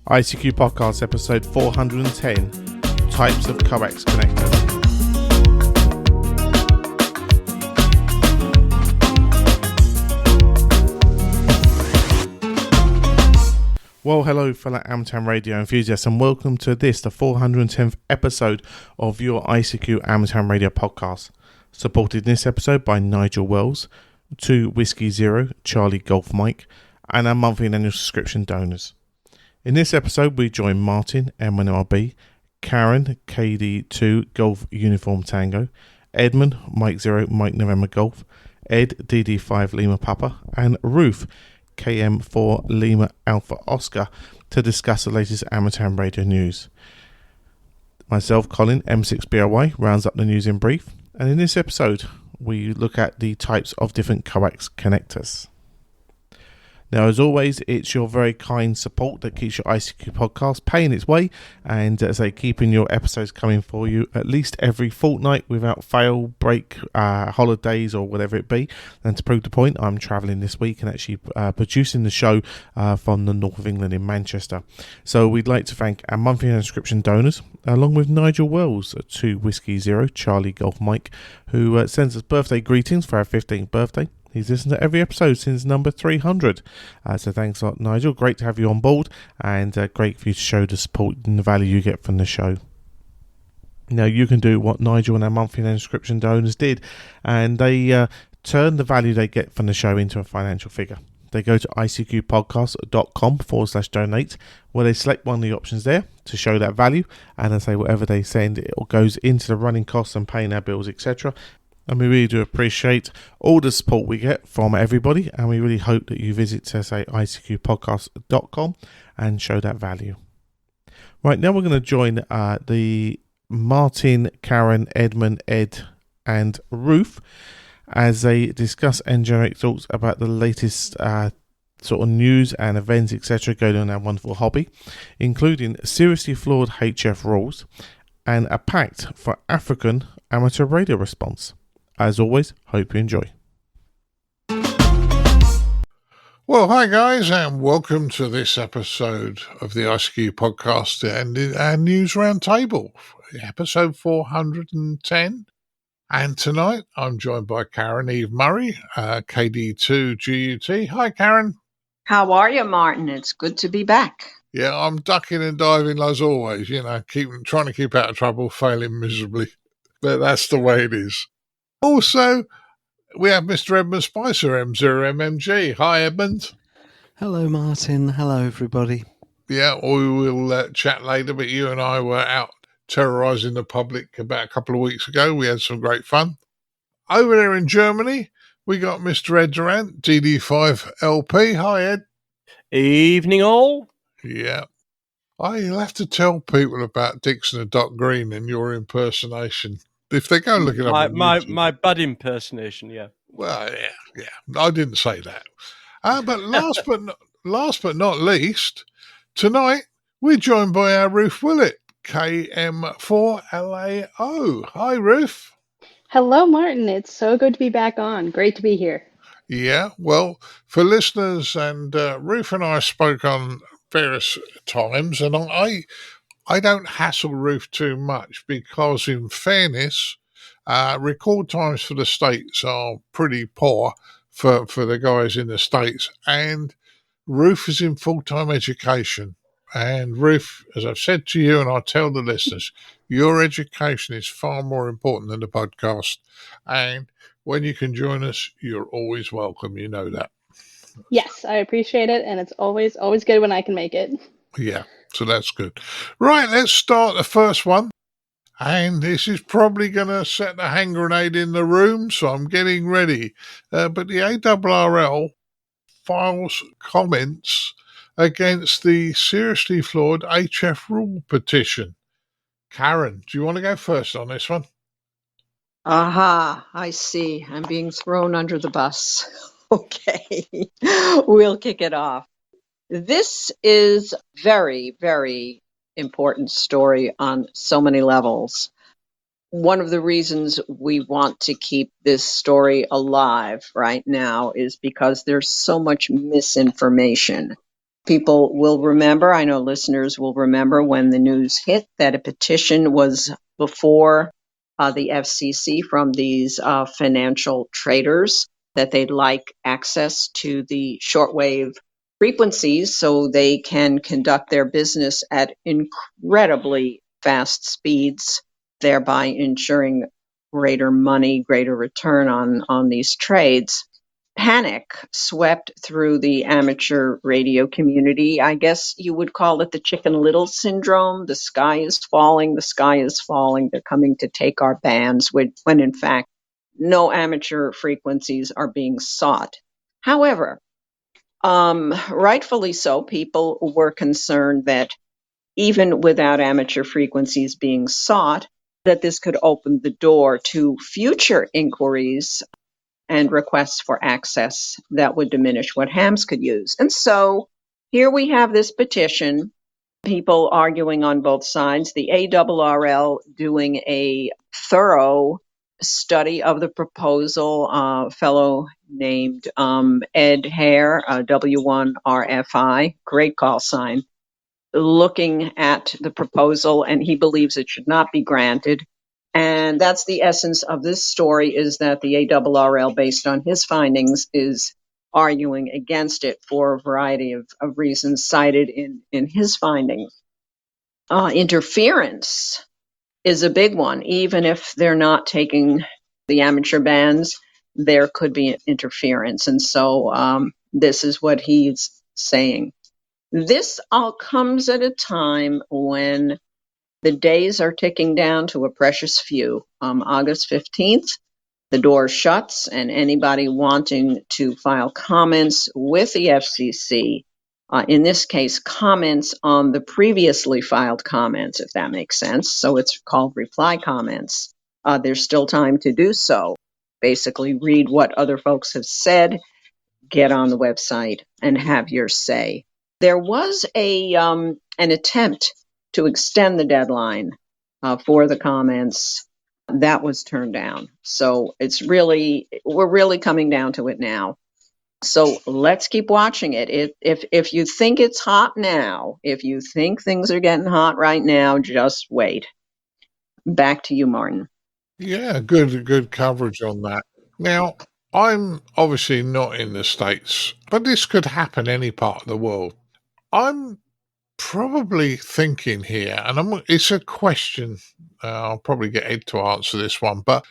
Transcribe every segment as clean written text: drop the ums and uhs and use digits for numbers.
ICQ Podcast episode 410, Types of Coax Connectors. Well, hello fellow Amtown Radio enthusiasts, and welcome to the 410th episode of your ICQ Amtown Radio podcast, supported in this episode by Nigel Wells, 2 Whiskey Zero Charlie Golf Mike, and our monthly and annual subscription donors. In this episode, we join Martin MRB, Caryn KD2 Golf Uniform Tango, Edmund Mike Zero Mike November Golf, Ed DD5 Lima Papa, and Ruth KM4 Lima Alpha Oscar to discuss the latest Amtown Radio news. Myself, Colin M6BRY, rounds up the news in brief, and in this episode, we look at the types of different coax connectors. Now, as always, it's your very kind support that keeps your ICQ podcast paying its way and, as I say, keeping your episodes coming for you at least every fortnight without fail, break, holidays or whatever it be. And to prove the point, I'm travelling this week and actually producing the show from the north of England in Manchester. So we'd like to thank our monthly subscription donors, along with Nigel Wells, 2 Whiskey Zero Charlie Golf Mike, who sends us birthday greetings for our 15th birthday. He's listened to every episode since number 300. So thanks a lot, Nigel. Great to have you on board, and great for you to show the support and the value you get from the show. Now, you can do what Nigel and our monthly subscription donors did, and they turn the value they get from the show into a financial figure. They go to icqpodcast.com/donate, where they select one of the options there to show that value, and they say whatever they send, it goes into the running costs and paying our bills, etc. And we really do appreciate all the support we get from everybody, and we really hope that you visit, icqpodcast.com and show that value. Right, now we're going to join the Martin, Caryn, Edmund, Ed, and Ruth as they discuss and generate thoughts about the latest sort of news and events, etc., going on in our wonderful hobby, including seriously flawed HF rules and a PACT for African amateur radio response. As always, hope you enjoy. Well, hi guys, and welcome to this episode of the ICQ podcast and our news roundtable, episode 410. And tonight I'm joined by Caryn Eve Murray, KD2GUT. Hi, Caryn. How are you, Martin? It's good to be back. Yeah, I'm ducking and diving as always, trying to keep out of trouble, failing miserably. But that's the way it is. Also, we have Mr. Edmund Spicer M0MNG. Hi, Edmund. Hello, Martin. Hello, everybody. Yeah, we will chat later, but you and I were out terrorising the public about a couple of weeks ago. We had some great fun. Over there in Germany, we got Mr. Ed Durrant, DD5LP. Hi, Ed. Evening, all. Yeah. You'll have to tell people about Dixon and Doc Green and your impersonation. If they go and look it up on YouTube. My bud impersonation, yeah. Well, yeah. I didn't say that. But last but not least, tonight we're joined by our Ruth Willet, KM4LAO. Hi, Ruth. Hello, Martin. It's so good to be back on. Great to be here. Yeah, well, for listeners, and Ruth and I spoke on various times, and I don't hassle Ruth too much because, in fairness, record times for the States are pretty poor for the guys in the States, and Ruth is in full-time education. And Ruth, as I've said to you and I tell the listeners, your education is far more important than the podcast. And when you can join us, you're always welcome. You know that. Yes, I appreciate it, and it's always good when I can make it. Yeah. So that's good. Right, let's start the first one. And this is probably going to set the hand grenade in the room, so I'm getting ready. But the ARRL files comments against the seriously flawed HF rule petition. Caryn, do you want to go first on this one? Aha, I see. I'm being thrown under the bus. Okay, we'll kick it off. This is very, very important story on so many levels. One of the reasons we want to keep this story alive right now is because there's so much misinformation. People will remember, I know listeners will remember when the news hit that a petition was before the FCC from these financial traders that they'd like access to the shortwave frequencies so they can conduct their business at incredibly fast speeds, thereby ensuring greater money, greater return on these trades. Panic swept through the amateur radio community. I guess you would call it the Chicken Little syndrome. The sky is falling, the sky is falling. They're coming to take our bands, when in fact, no amateur frequencies are being sought. However, rightfully so, people were concerned that even without amateur frequencies being sought, that this could open the door to future inquiries and requests for access that would diminish what hams could use. And so here we have this petition, people arguing on both sides, the ARRL doing a thorough study of the proposal, a fellow named Ed Hare, W1RFI, great call sign, looking at the proposal, and he believes it should not be granted. And that's the essence of this story, is that the ARRL, based on his findings, is arguing against it for a variety of reasons cited in his findings. Interference is a big one. Even if they're not taking the amateur bands, there could be interference. And so this is what he's saying. This all comes at a time when the days are ticking down to a precious few. August 15th, the door shuts, and anybody wanting to file comments with the FCC, in this case, comments on the previously filed comments, if that makes sense. So it's called reply comments. There's still time to do so. Basically, read what other folks have said, get on the website, and have your say. There was an attempt to extend the deadline for the comments. That was turned down. So we're really coming down to it now. So let's keep watching it. If you think it's hot now, if you think things are getting hot right now, just wait. Back to you, Martin. Yeah, good coverage on that. Now, I'm obviously not in the States, but this could happen any part of the world. I'm probably thinking here, and it's a question. I'll probably get Ed to answer this one, but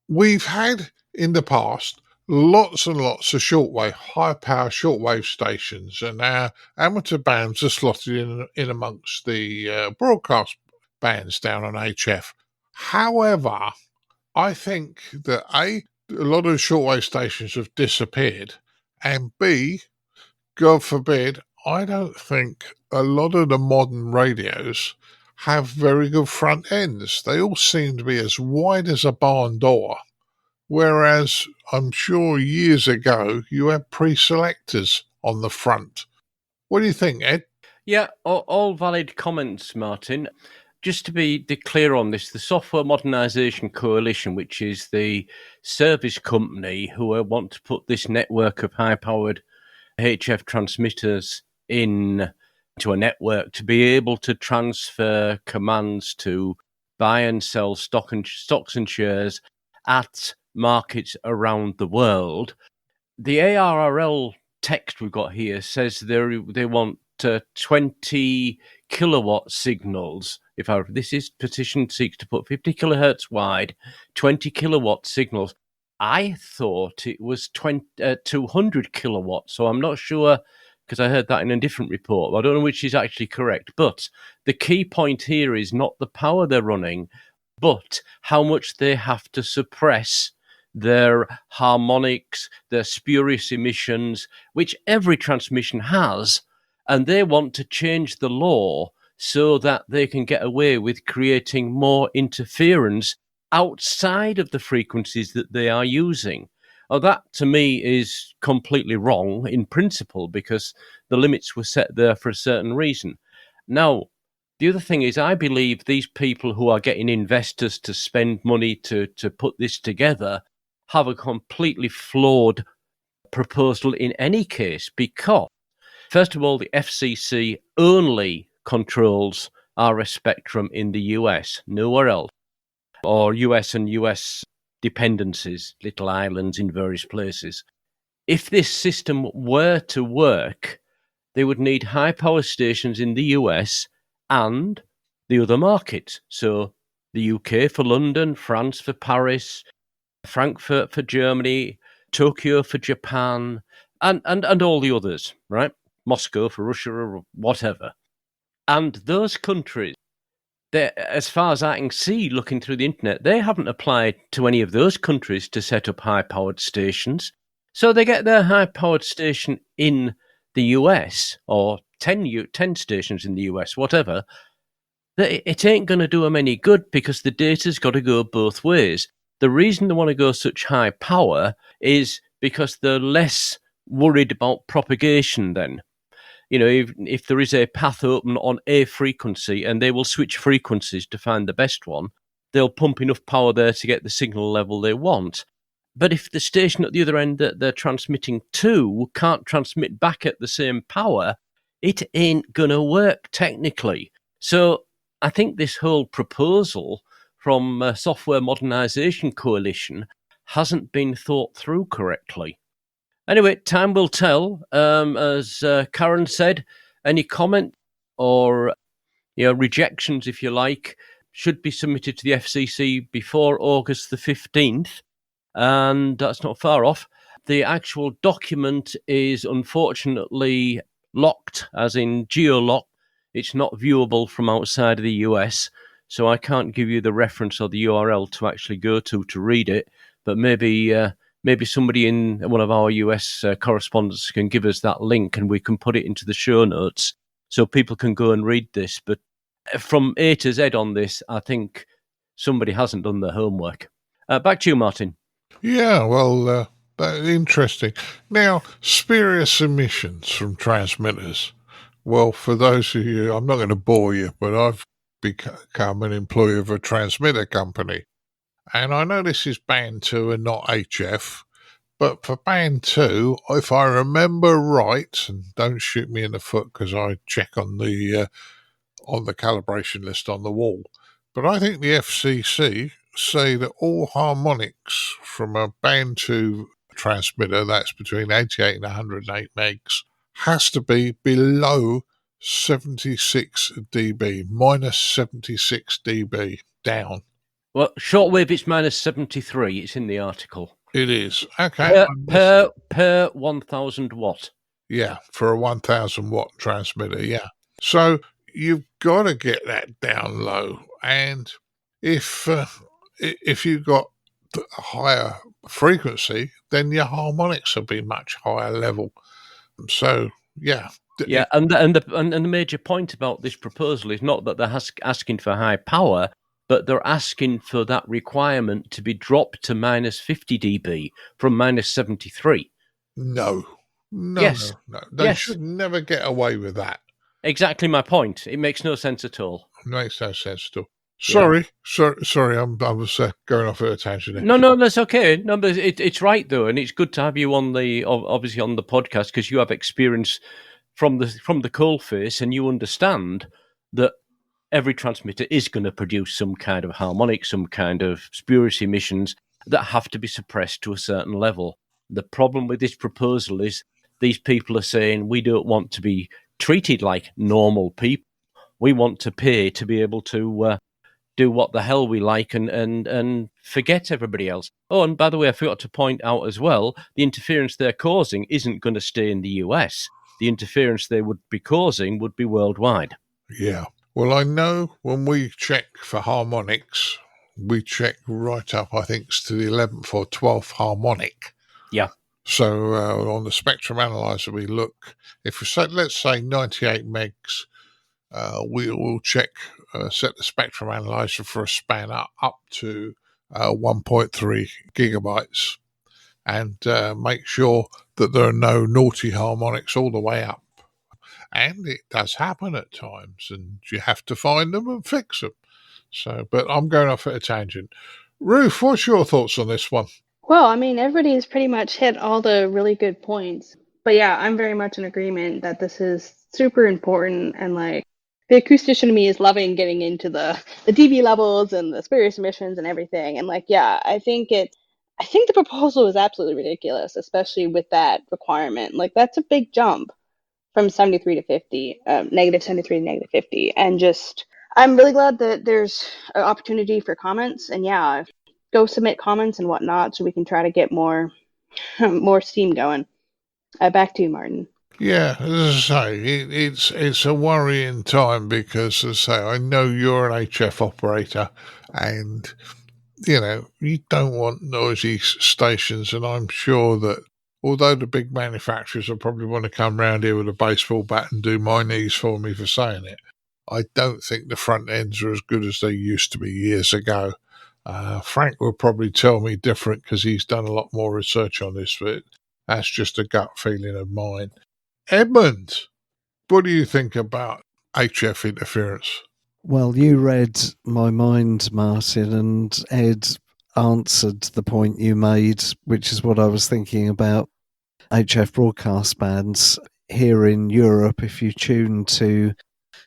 we've had in the past lots and lots of shortwave, high power shortwave stations, and our amateur bands are slotted in amongst the broadcast bands down on HF. However, I think that a lot of shortwave stations have disappeared, and B, God forbid, I don't think a lot of the modern radios have very good front ends. They all seem to be as wide as a barn door, whereas I'm sure years ago you had pre-selectors on the front. What do you think, Ed? Yeah, all valid comments, Martin. Just to be clear on this, the Software Modernisation Coalition, which is the service company who want to put this network of high-powered HF transmitters into a network to be able to transfer commands to buy and sell stocks and shares at markets around the world. The ARRL text we've got here says they want 20 kilowatt signals. This is petition seeks to put 50 kilohertz wide, 20 kilowatt signals. I thought it was 200 kilowatts, so I'm not sure, because I heard that in a different report. I don't know which is actually correct, but the key point here is not the power they're running, but how much they have to suppress their harmonics, their spurious emissions, which every transmission has, and they want to change the law so that they can get away with creating more interference outside of the frequencies that they are using. Now, that to me is completely wrong in principle, because the limits were set there for a certain reason. Now, the other thing is, I believe these people who are getting investors to spend money to put this together have a completely flawed proposal in any case, because First of all, the FCC only controls RF spectrum in the US, nowhere else, or US and US dependencies, little islands in various places. If this system were to work, they would need high power stations in the US and the other markets. So the UK for London, France for Paris, Frankfurt for Germany, Tokyo for Japan, and all the others, right? Moscow for Russia or whatever. And those countries, as far as I can see looking through the internet, they haven't applied to any of those countries to set up high-powered stations. So they get their high-powered station in the US, or 10 stations in the US, whatever. It ain't going to do them any good because the data's got to go both ways. The reason they want to go such high power is because they're less worried about propagation then. If there is a path open on a frequency and they will switch frequencies to find the best one, they'll pump enough power there to get the signal level they want. But if the station at the other end that they're transmitting to can't transmit back at the same power, it ain't going to work technically. So I think this whole proposal from Software Modernization Coalition hasn't been thought through correctly. Anyway, time will tell. As Caryn said, any comment or rejections, if you like, should be submitted to the FCC before August the 15th. And that's not far off. The actual document is unfortunately locked, as in geo-locked. It's not viewable from outside of the US, so I can't give you the reference or the URL to actually go to read it. But maybe somebody in one of our US correspondents can give us that link and we can put it into the show notes so people can go and read this. But from A to Z on this, I think somebody hasn't done their homework. Back to you, Martin. Yeah, well, that's interesting. Now, spurious emissions from transmitters. Well, for those of you, I'm not going to bore you, but I've become an employee of a transmitter company. And I know this is band 2 and not HF, but for band 2, if I remember right, and don't shoot me in the foot because I check on the calibration list on the wall, but I think the FCC say that all harmonics from a band 2 transmitter, that's between 88 and 108 megs, has to be below 76 dB, minus 76 dB down. Well, shortwave, it's minus 73. It's in the article. It is. Okay. Per 1,000 watt. Yeah, for a 1,000 watt transmitter, yeah. So you've got to get that down low. And if you've got a higher frequency, then your harmonics will be much higher level. So, yeah. Yeah, and the major point about this proposal is not that they're asking for high power, but they're asking for that requirement to be dropped to minus 50 dB from minus 73. No. Yes. No. They should never get away with that. Exactly my point. It makes no sense at all. It makes no sense at all. Sorry, I was going off at a tangent there. No, that's okay. No, but it's right though, and it's good to have you on obviously on the podcast because you have experience from the coalface, and you understand that every transmitter is going to produce some kind of harmonic, some kind of spurious emissions that have to be suppressed to a certain level. The problem with this proposal is these people are saying we don't want to be treated like normal people. We want to pay to be able to do what the hell we like and forget everybody else. Oh, and by the way, I forgot to point out as well, the interference they're causing isn't going to stay in the US. The interference they would be causing would be worldwide. Yeah. Well, I know when we check for harmonics, we check right up, I think, to the 11th or 12th harmonic. Yeah. So on the spectrum analyzer, we look, if we say, let's say 98 megs, we will check, set the spectrum analyzer for a span up to 1.3 gigabytes and make sure that there are no naughty harmonics all the way up. And it does happen at times, and you have to find them and fix them. So, but I'm going off at a tangent. Ruth, what's your thoughts on this one? Well, I mean, everybody's pretty much hit all the really good points. But yeah, I'm very much in agreement that this is super important, and like the acoustician to me is loving getting into the dB levels and the spurious emissions and everything. And like, yeah, I think the proposal is absolutely ridiculous, especially with that requirement. Like, that's a big jump from 73 to 50, negative 73 to negative 50. And just, I'm really glad that there's an opportunity for comments. And yeah, go submit comments and whatnot so we can try to get more more steam going. Back to you, Martin. Yeah, as I say, it's a worrying time because, as I say, I know you're an HF operator, and you don't want noisy stations. And I'm sure that although the big manufacturers will probably want to come round here with a baseball bat and do my knees for me for saying it, I don't think the front ends are as good as they used to be years ago. Frank will probably tell me different because he's done a lot more research on this, but that's just a gut feeling of mine. Edmund, what do you think about HF interference? Well, you read my mind, Martin, and Ed answered the point you made, which is what I was thinking about HF broadcast bands. Here in Europe, if you tune to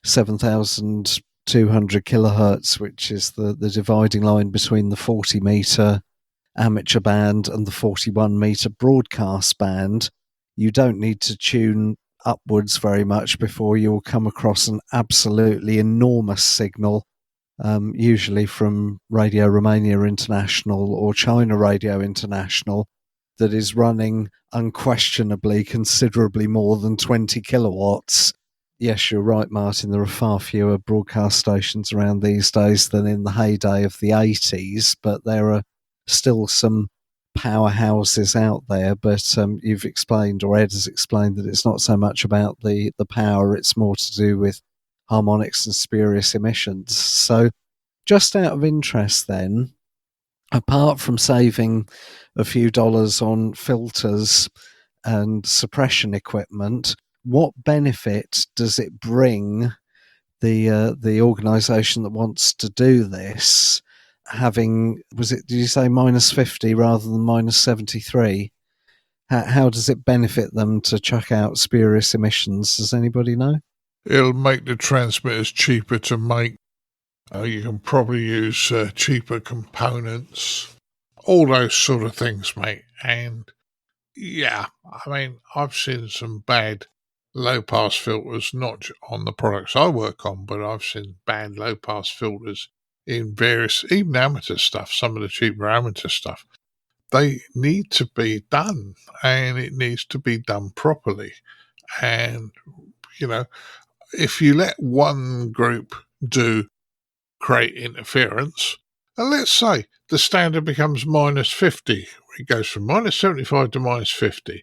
7,200 kilohertz, which is the dividing line between the 40 meter amateur band and the 41 meter broadcast band, you don't need to tune upwards very much before you'll come across an absolutely enormous signal, usually from Radio Romania International or China Radio International, that is running unquestionably considerably more than 20 kilowatts. Yes, you're right, Martin. There are far fewer broadcast stations around these days than in the heyday of the 80s, but there are still some powerhouses out there. But you've explained, or Ed has explained, that it's not so much about the power, it's more to do with harmonics and spurious emissions. So just out of interest then, apart from saving a few dollars on filters and suppression equipment, what benefit does it bring the organisation that wants to do this, having, did you say minus 50 rather than minus 73? How does it benefit them to chuck out spurious emissions? Does anybody know? It'll make the transmitters cheaper to make. You can probably use cheaper components, all those sort of things, mate. And yeah, I mean, I've seen some bad low-pass filters, not on the products I work on, but I've seen bad low-pass filters in various, even amateur stuff, some of the cheaper amateur stuff. They need to be done, and it needs to be done properly. And, if you let one group create interference, and let's say the standard becomes minus 50, it goes from minus 75 to minus 50.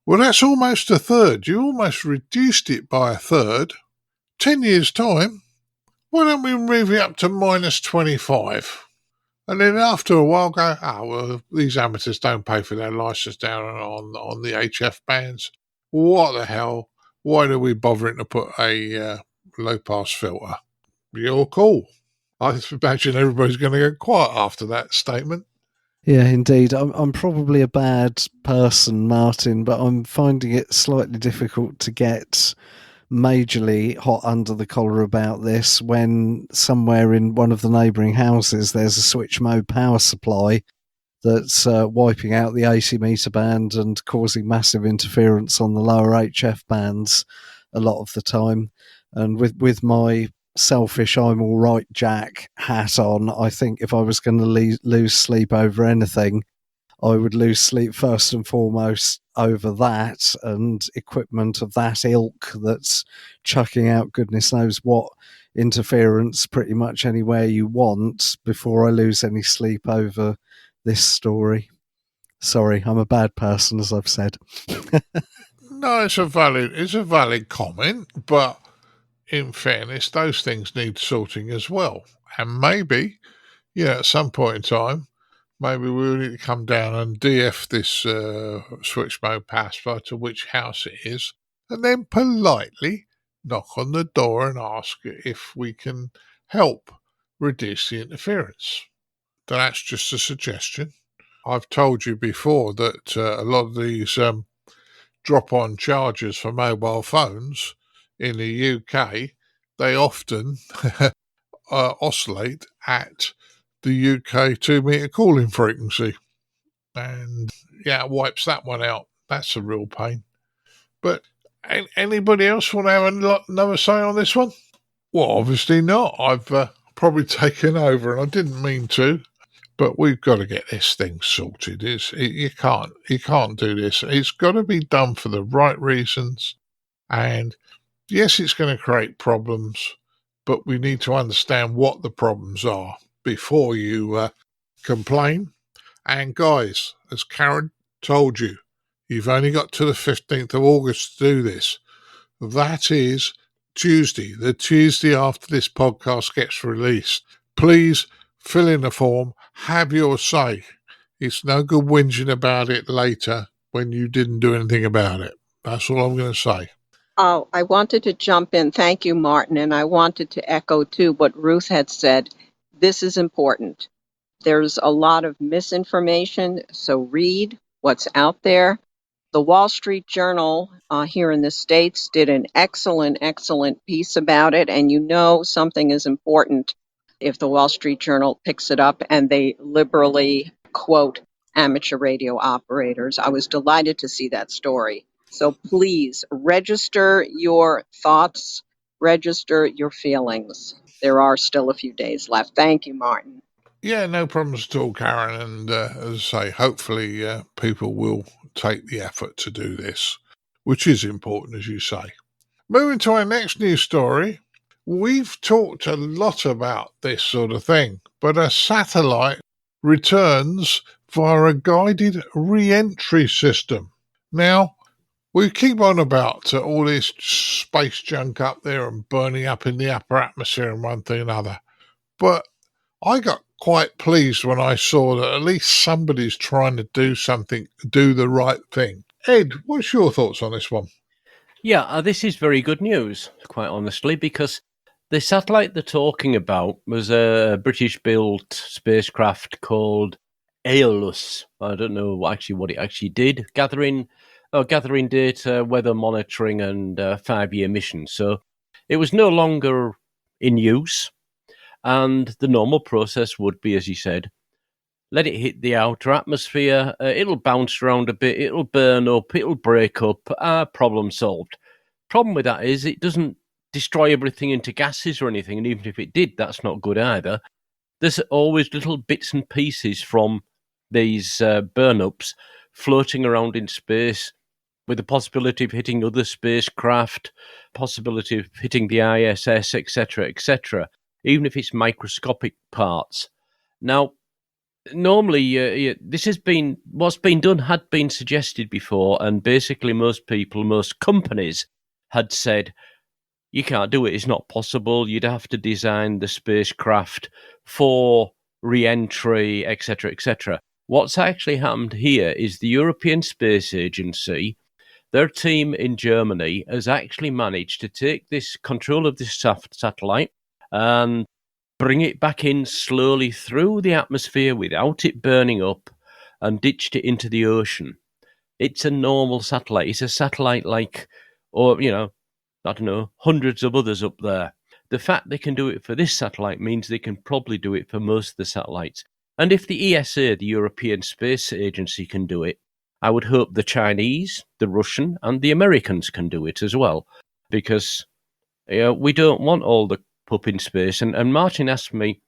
Well, that's almost a third. You almost reduced it by a third. 10 years' time, why don't we move it up to minus 25? And then after a while go, well, these amateurs don't pay for their license down on the HF bands. What the hell? Why do we bothering to put a low-pass filter? You're cool. I imagine everybody's going to go quiet after that statement. Yeah, indeed. I'm probably a bad person, Martin, but I'm finding it slightly difficult to get majorly hot under the collar about this when somewhere in one of the neighbouring houses there's a switch mode power supply that's wiping out the 80 metre band and causing massive interference on the lower HF bands a lot of the time. And with my selfish I'm all right Jack hat on, I think if I was going to lose sleep over anything, I would lose sleep first and foremost over that and equipment of that ilk that's chucking out goodness knows what interference pretty much anywhere you want before I lose any sleep over this story. Sorry, I'm a bad person, as I've said. No, it's a valid comment, but in fairness, those things need sorting as well. And maybe, at some point in time, maybe we'll need to come down and DF this switch mode power supply to which house it is, and then politely knock on the door and ask if we can help reduce the interference. That's just a suggestion. I've told you before that a lot of these drop-on chargers for mobile phones in the UK, they often oscillate at the UK 2-meter calling frequency. And yeah, it wipes that one out. That's a real pain. But anybody else want to have another say on this one? Well, obviously not. I've probably taken over, and I didn't mean to. But we've got to get this thing sorted. You can't do this. It's got to be done for the right reasons. And yes, it's going to create problems, but we need to understand what the problems are before you complain. And guys, as Caryn told you, you've only got to the 15th of August to do this. That is Tuesday, the Tuesday after this podcast gets released. Please fill in the form, have your say. It's no good whinging about it later when you didn't do anything about it. That's all I'm going to say. Oh, I wanted to jump in. Thank you, Martin. And I wanted to echo, too, what Ruth had said. This is important. There's a lot of misinformation, so read what's out there. The Wall Street Journal here in the States did an excellent piece about it, and you know something is important if the Wall Street Journal picks it up and they liberally quote amateur radio operators. I was delighted to see that story. So please register your thoughts, register your feelings. There are still a few days left. Thank you, Martin. Yeah, no problems at all, Caryn. And as I say, hopefully people will take the effort to do this, which is important, as you say. Moving to our next news story, we've talked a lot about this sort of thing, but a satellite returns via a guided re-entry system. Now, we keep on about all this space junk up there and burning up in the upper atmosphere and one thing and another, but I got quite pleased when I saw that at least somebody's trying to do something, do the right thing. Ed, what's your thoughts on this one? Yeah, this is very good news, quite honestly, because the satellite they're talking about was a British-built spacecraft called ARRL. I don't know what it actually did, gathering data, weather monitoring, and 5-year mission. So it was no longer in use, and the normal process would be, as you said, let it hit the outer atmosphere, it'll bounce around a bit, it'll burn up, it'll break up, problem solved. Problem with that is it doesn't destroy everything into gases or anything, and even if it did, that's not good either. There's always little bits and pieces from these burn-ups floating around in space with the possibility of hitting other spacecraft, possibility of hitting the ISS, etc., etc., even if it's microscopic parts. Now, normally, this has been what's been done had been suggested before, and basically most companies had said you can't do it. It's not possible. You'd have to design the spacecraft for re-entry, etc., etc. What's actually happened here is the European Space Agency, their team in Germany, has actually managed to take this control of this satellite and bring it back in slowly through the atmosphere without it burning up and ditched it into the ocean. It's a normal satellite. It's a satellite like, hundreds of others up there. The fact they can do it for this satellite means they can probably do it for most of the satellites. And if the ESA, the European Space Agency, can do it, I would hope the Chinese, the Russian, and the Americans can do it as well. Because we don't want all the pup in space. And Martin asked me,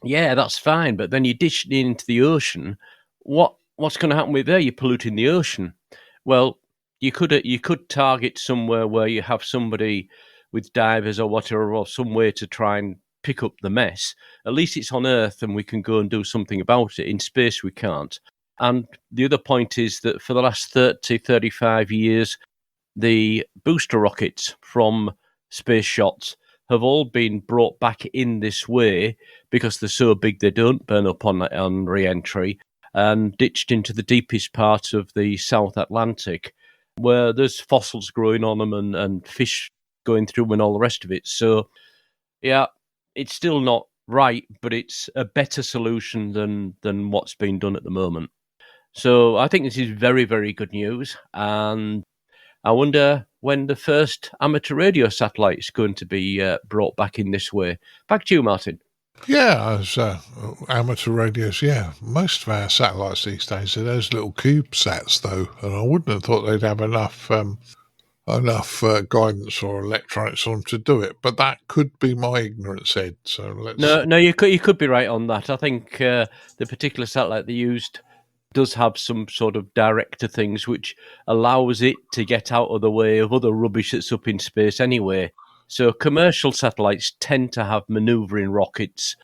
yeah, that's fine, but then you dish it into the ocean. What's going to happen with there? You're polluting the ocean. Well, you could target somewhere where you have somebody with divers or whatever, or some way to try and pick up the mess. At least it's on Earth and we can go and do something about it. In space, we can't. And the other point is that for the last 30, 35 years, the booster rockets from space shots have all been brought back in this way because they're so big they don't burn up on re-entry, and ditched into the deepest part of the South Atlantic where there's fossils growing on them and fish going through and all the rest of it. So, yeah, it's still not right, but it's a better solution than what's been done at the moment. So I think this is very, very good news. And I wonder when the first amateur radio satellite is going to be brought back in this way. Back to you, Martin. Yeah, as amateur radios, most of our satellites these days are those little CubeSATs, though, and I wouldn't have thought they'd have enough guidance or electronics on them to do it. But that could be my ignorance, Ed. So let's. No, you could be right on that. I think the particular satellite they used does have some sort of director things which allows it to get out of the way of other rubbish that's up in space anyway. So commercial satellites tend to have manoeuvring rockets,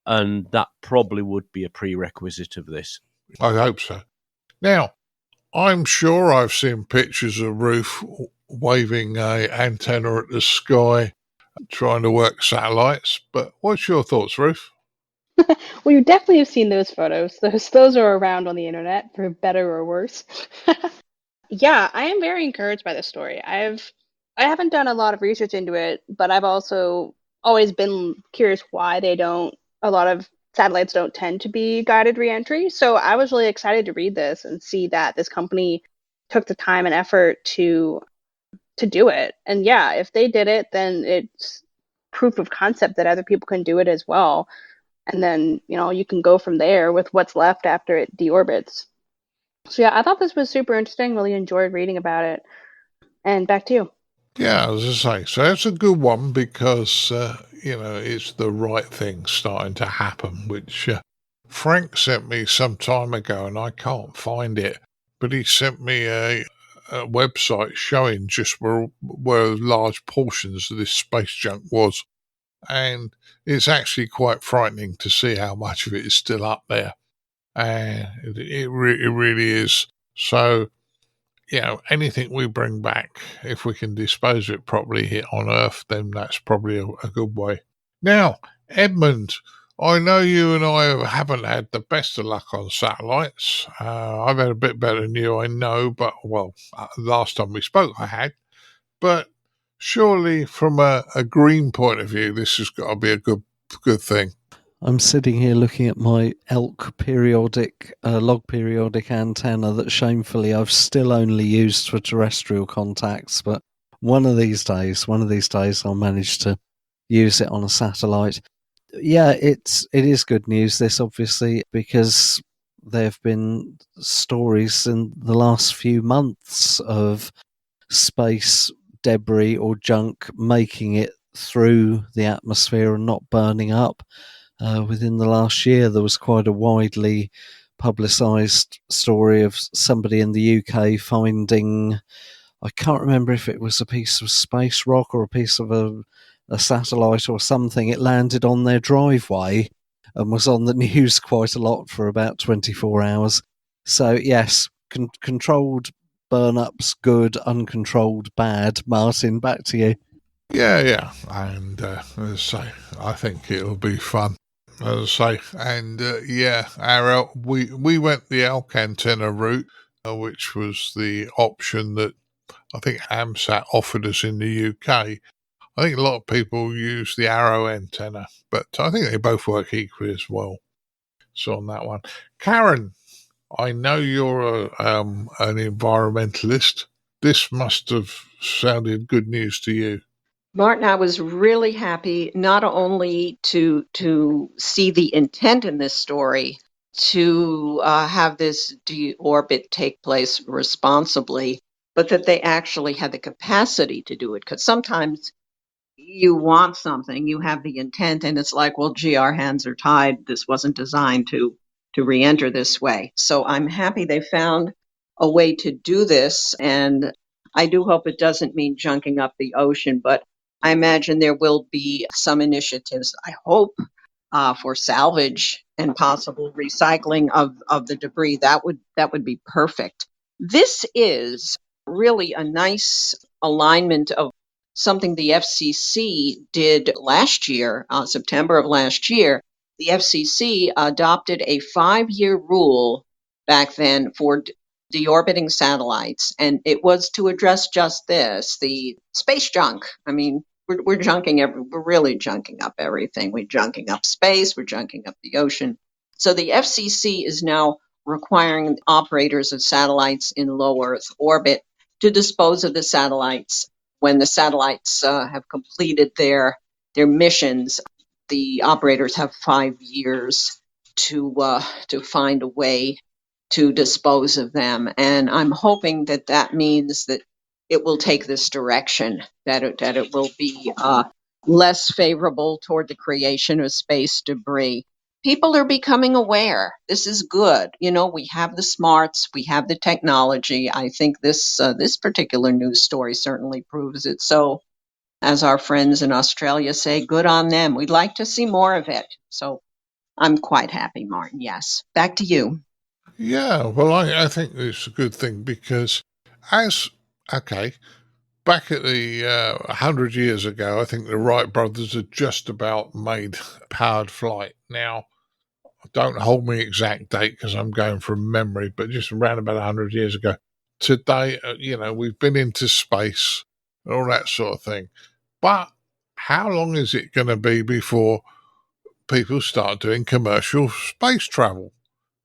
and that probably would be a prerequisite of this. I hope so. Now, I'm sure I've seen pictures of Ruth waving a antenna at the sky, trying to work satellites. But what's your thoughts, Ruth? Well, you definitely have seen those photos. Those are around on the internet, for better or worse. Yeah, I am very encouraged by this story. I haven't done a lot of research into it, but I've also always been curious why a lot of satellites don't tend to be guided reentry. So I was really excited to read this and see that this company took the time and effort to do it. And yeah, if they did it, then it's proof of concept that other people can do it as well. And then, you can go from there with what's left after it deorbits. So yeah, I thought this was super interesting. Really enjoyed reading about it. And back to you. Yeah, as I say, so that's a good one because, it's the right thing starting to happen, which Frank sent me some time ago and I can't find it. But he sent me a website showing just where large portions of this space junk was. And it's actually quite frightening to see how much of it is still up there. And it really is. So, anything we bring back, if we can dispose of it properly here on Earth, then that's probably a good way. Now, Edmund, I know you and I haven't had the best of luck on satellites. I've had a bit better than you, I know, but, last time we spoke I had. But surely from a green point of view, this has got to be a good thing. I'm sitting here looking at my elk periodic, log periodic antenna that shamefully I've still only used for terrestrial contacts, but one of these days I'll manage to use it on a satellite. Yeah, it is good news, this, obviously, because there have been stories in the last few months of space debris or junk making it through the atmosphere and not burning up. Within the last year, there was quite a widely publicised story of somebody in the UK finding, I can't remember if it was a piece of space rock or a piece of a satellite or something. It landed on their driveway and was on the news quite a lot for about 24 hours. So yes, controlled burn-ups, good; uncontrolled, bad. Martin, back to you. Yeah, and as I say, I think it'll be fun. As I say, and ARRL, we went the elk antenna route, which was the option that I think AMSAT offered us in the UK. I think a lot of people use the arrow antenna, but I think they both work equally as well. So on that one, Caryn, I know you're an environmentalist. This must have sounded good news to you. Martin, I was really happy not only to see the intent in this story to have this deorbit take place responsibly, but that they actually had the capacity to do it. Because sometimes you want something, you have the intent, and it's like, well, gee, our hands are tied. This wasn't designed to re-enter this way. So I'm happy they found a way to do this, and I do hope it doesn't mean junking up the ocean, but I imagine there will be some initiatives, I hope, for salvage and possible recycling of the debris. That would be perfect. This is really a nice alignment of something the FCC did last year, September of last year. The FCC adopted a 5-year rule back then for deorbiting satellites, and it was to address just this, the space junk. I mean, we're really junking up everything. We're junking up space, we're junking up the ocean. So the FCC is now requiring operators of satellites in low Earth orbit to dispose of the satellites when the satellites have completed their missions. The operators have 5 years to find a way to dispose of them, and I'm hoping that that means that it will take this direction, that it will be less favorable toward the creation of space debris. People are becoming aware. This is good. You know, we have the smarts, we have the technology. I think this particular news story certainly proves it. So, as our friends in Australia say, good on them. We'd like to see more of it. So, I'm quite happy, Martin. Yes. Back to you. Yeah, well, I think it's a good thing because back at the 100 years ago, I think the Wright brothers had just about made powered flight. Now, don't hold me exact date because I'm going from memory, but just around about 100 years ago. Today, we've been into space and all that sort of thing. But how long is it going to be before people start doing commercial space travel?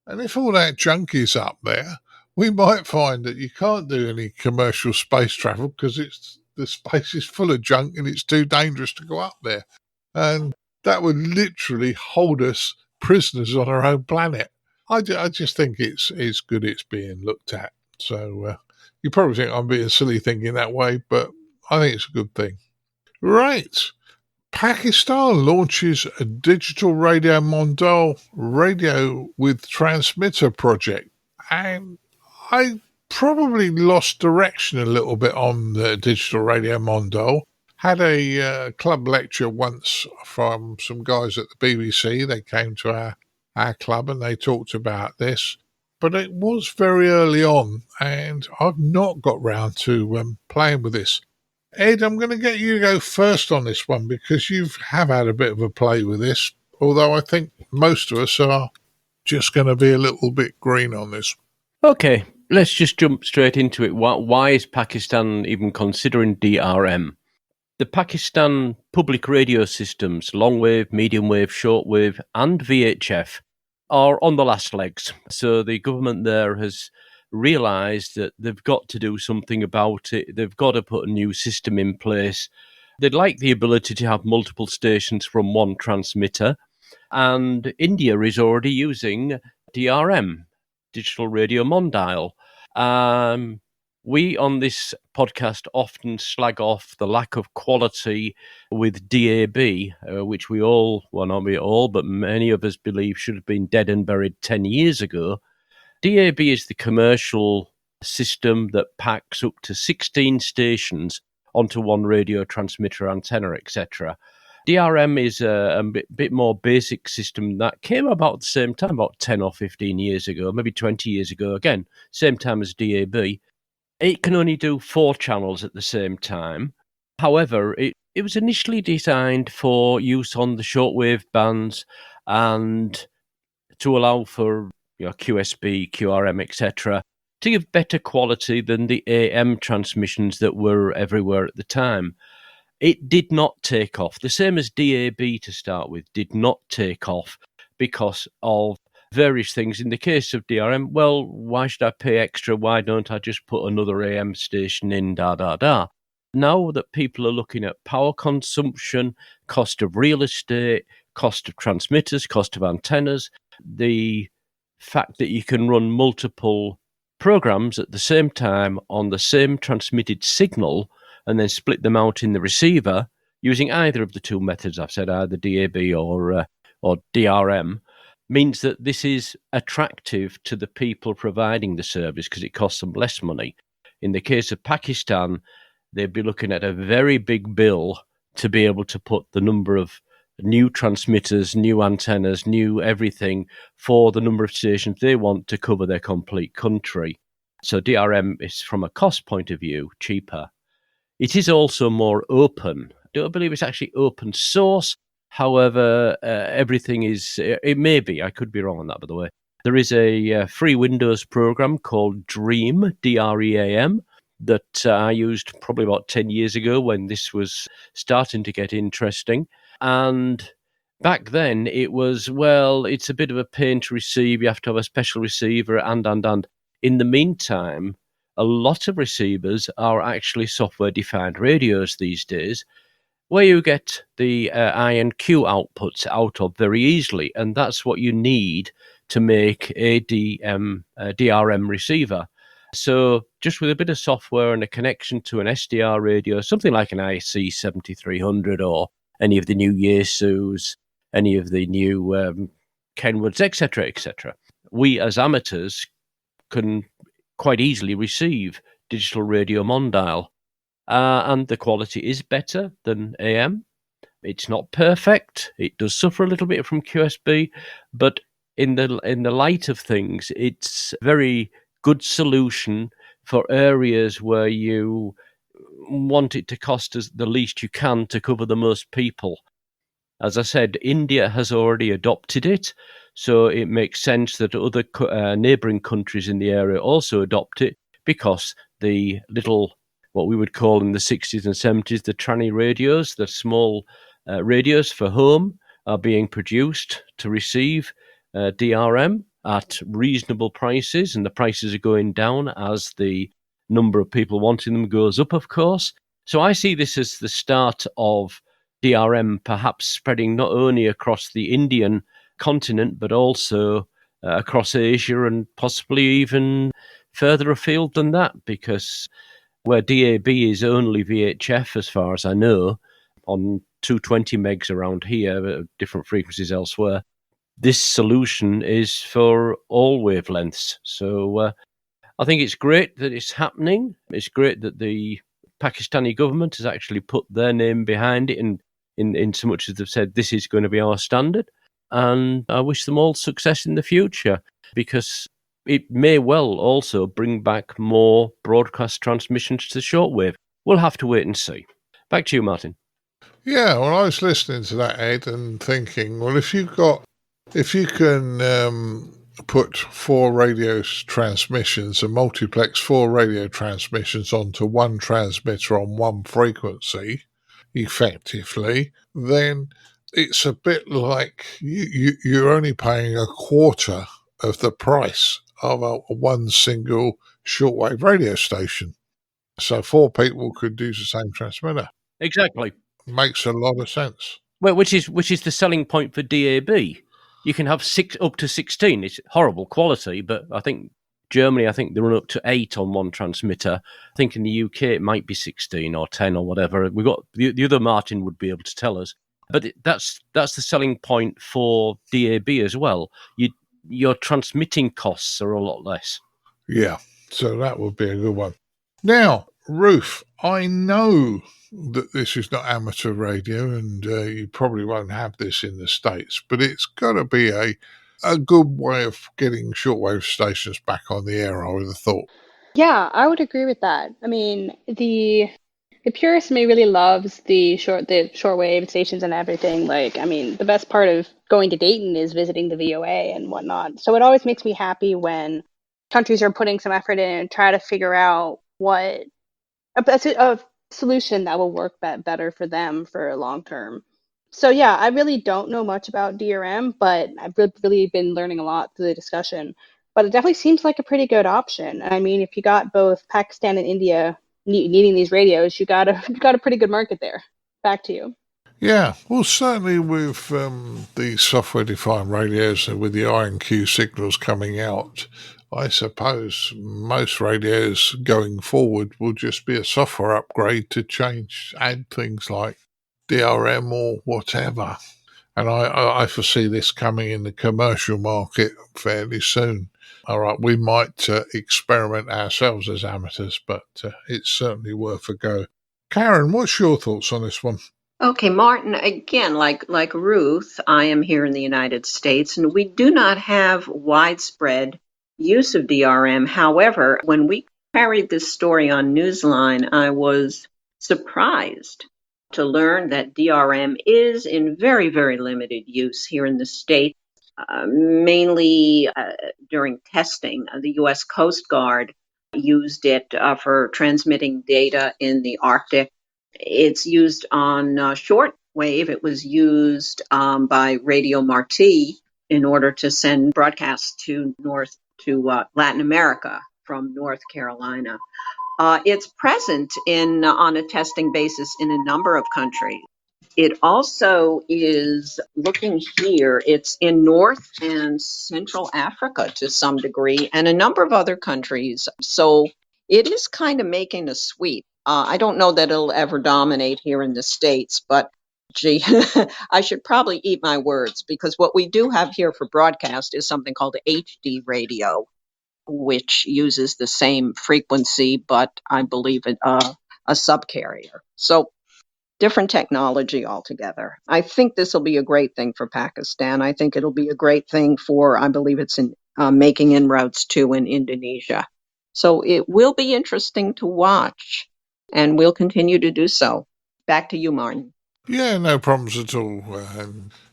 And if all that junk is up there, we might find that you can't do any commercial space travel because the space is full of junk and it's too dangerous to go up there. And that would literally hold us prisoners on our own planet. I just think it's good it's being looked at. So you probably think I'm being silly thinking that way, but I think it's a good thing. Right. Pakistan launches a digital radio Mondal radio with transmitter project. And I probably lost direction a little bit on the digital radio Mondal. Had a club lecture once from some guys at the BBC. They came to our club and they talked about this. But it was very early on and I've not got round to playing with this. Ed, I'm going to get you to go first on this one because you have had a bit of a play with this, although I think most of us are just going to be a little bit green on this. Okay, let's just jump straight into it. Why is Pakistan even considering DRM? The Pakistan public radio systems, long wave, medium wave, short wave, and VHF, are on the last legs. So the government there has realised that they've got to do something about it. They've got to put a new system in place. They'd like the ability to have multiple stations from one transmitter. And India is already using DRM, Digital Radio Mondial. We on this podcast often slag off the lack of quality with DAB, which we all, well, not we all, but many of us believe should have been dead and buried 10 years ago. DAB is the commercial system that packs up to 16 stations onto one radio transmitter, antenna, etc. DRM is a bit more basic system that came about at the same time, about 10 or 15 years ago, maybe 20 years ago, again, same time as DAB. It can only do 4 channels at the same time. However, it was initially designed for use on the shortwave bands and to allow for QSB, QRM, etc., to give better quality than the AM transmissions that were everywhere at the time. It did not take off. The same as DAB to start with, did not take off because of various things. In the case of DRM, well, why should I pay extra? Why don't I just put another AM station in, Now that people are looking at power consumption, cost of real estate, cost of transmitters, cost of antennas, the fact that you can run multiple programs at the same time on the same transmitted signal and then split them out in the receiver using either of the two methods I've said, either DAB or DRM, means that this is attractive to the people providing the service because it costs them less money. In the case of Pakistan, they'd be looking at a very big bill to be able to put the number of new transmitters, new antennas, new everything for the number of stations they want to cover their complete country. So DRM is, from a cost point of view, cheaper. It is also more open. I don't believe it's actually open source. However, everything is, it may be, I could be wrong on that, by the way. There is a free Windows program called Dream, DREAM, that I used probably about 10 years ago when this was starting to get interesting. And Back then, it was, well, it's a bit of a pain to receive. You have to have a special receiver, and. In the meantime, a lot of receivers are actually software-defined radios these days, where you get the I and Q outputs out of very easily, and that's what you need to make a DRM receiver. So just with a bit of software and a connection to an SDR radio, something like an IC 7300 or any of the new Yaesus, any of the new Kenwoods, etc., we as amateurs can quite easily receive digital radio mondial. And the quality is better than AM. It's not perfect. It does suffer a little bit from QSB, but in the light of things, it's a very good solution for areas where you want it to cost us the least you can to cover the most people. As I said, India has already adopted it, so it makes sense that other neighbouring countries in the area also adopt it, because the little, what we would call in the 60s and 70s, the tranny radios, the small radios for home, are being produced to receive DRM at reasonable prices, and the prices are going down as the number of people wanting them goes up, of course. So I see this as the start of DRM perhaps spreading not only across the Indian continent, but also across Asia and possibly even further afield than that, because where DAB is only VHF, as far as I know, on 220 megs around here, different frequencies elsewhere, this solution is for all wavelengths. So I think it's great that it's happening. It's great that the Pakistani government has actually put their name behind it, and in so much as they've said this is going to be our standard. And I wish them all success in the future, because it may well also bring back more broadcast transmissions to shortwave. We'll have to wait and see. Back to you, Martin. Yeah, well, I was listening to that, Ed, and thinking, well, if you can put 4 radio transmissions and multiplex 4 radio transmissions onto one transmitter on one frequency, effectively, then it's a bit like you're only paying a quarter of the price of one single shortwave radio station. So 4 people could use the same transmitter. Exactly. Makes a lot of sense. Well, which is the selling point for DAB. You can have 6 up to 16. It's horrible quality, but I think Germany, they run up to 8 on one transmitter. I think in the UK it might be 16 or 10 or whatever. We got the other Martin would be able to tell us. But that's the selling point for DAB as well. Your transmitting costs are a lot less. Yeah, so that would be a good one. Now, Ruth, I know that this is not amateur radio, and you probably won't have this in the States, but it's got to be a good way of getting shortwave stations back on the air, I would have thought. Yeah, I would agree with that. I mean, the purist in me really loves the shortwave stations and everything. Like, I mean, the best part of going to Dayton is visiting the VOA and whatnot. So it always makes me happy when countries are putting some effort in and try to figure out what a solution that will work better for them for long term. So yeah, I really don't know much about DRM, but I've really been learning a lot through the discussion. But it definitely seems like a pretty good option. I mean, if you got both Pakistan and India needing these radios, you got a pretty good market there. Back to you. Yeah, well, certainly with the software-defined radios and with the I&Q signals coming out, I suppose most radios going forward will just be a software upgrade to add things like DRM or whatever. And I foresee this coming in the commercial market fairly soon. All right, we might experiment ourselves as amateurs, but it's certainly worth a go. Caryn, what's your thoughts on this one? Okay, Martin, again, like Ruth, I am here in the United States, and we do not have widespread use of DRM. However, when we carried this story on Newsline, I was surprised to learn that DRM is in very, very limited use here in the States, mainly during testing. The U.S. Coast Guard used it for transmitting data in the Arctic. It's used on short wave. It was used by Radio Marti in order to send broadcasts to Latin America from North Carolina. It's present on a testing basis in a number of countries. It also is, looking here, it's in North and Central Africa to some degree, and a number of other countries. So it is kind of making a sweep. I don't know that it'll ever dominate here in the States, but gee, I should probably eat my words, because what we do have here for broadcast is something called HD radio, which uses the same frequency, but I believe a subcarrier. So different technology altogether. I think this will be a great thing for Pakistan. I think it'll be a great thing for, I believe it's in making inroads too in Indonesia. So it will be interesting to watch, and we'll continue to do so. Back to you, Martin. Yeah, no problems at all,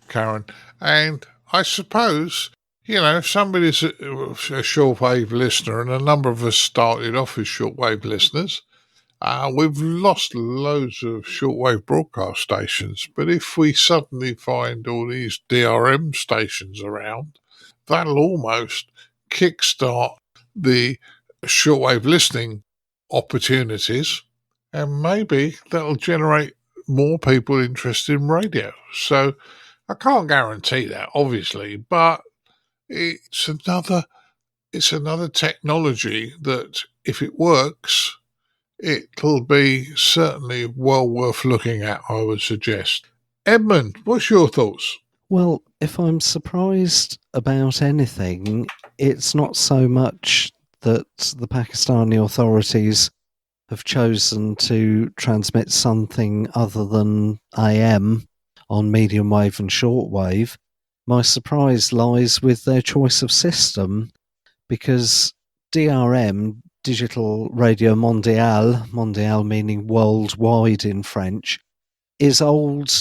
Caryn. And I suppose, if somebody's a shortwave listener, and a number of us started off as shortwave listeners, we've lost loads of shortwave broadcast stations. But if we suddenly find all these DRM stations around, that'll almost kickstart the shortwave listening opportunities, and maybe that'll generate more people interested in radio. So I can't guarantee that, obviously, but it's another technology that, if it works, it'll be certainly well worth looking at, I would suggest. Edmund, what's your thoughts? Well, if I'm surprised about anything, it's not so much that the Pakistani authorities have chosen to transmit something other than AM on medium wave and shortwave. My surprise lies with their choice of system, because DRM, Digital Radio Mondial meaning worldwide in French, is old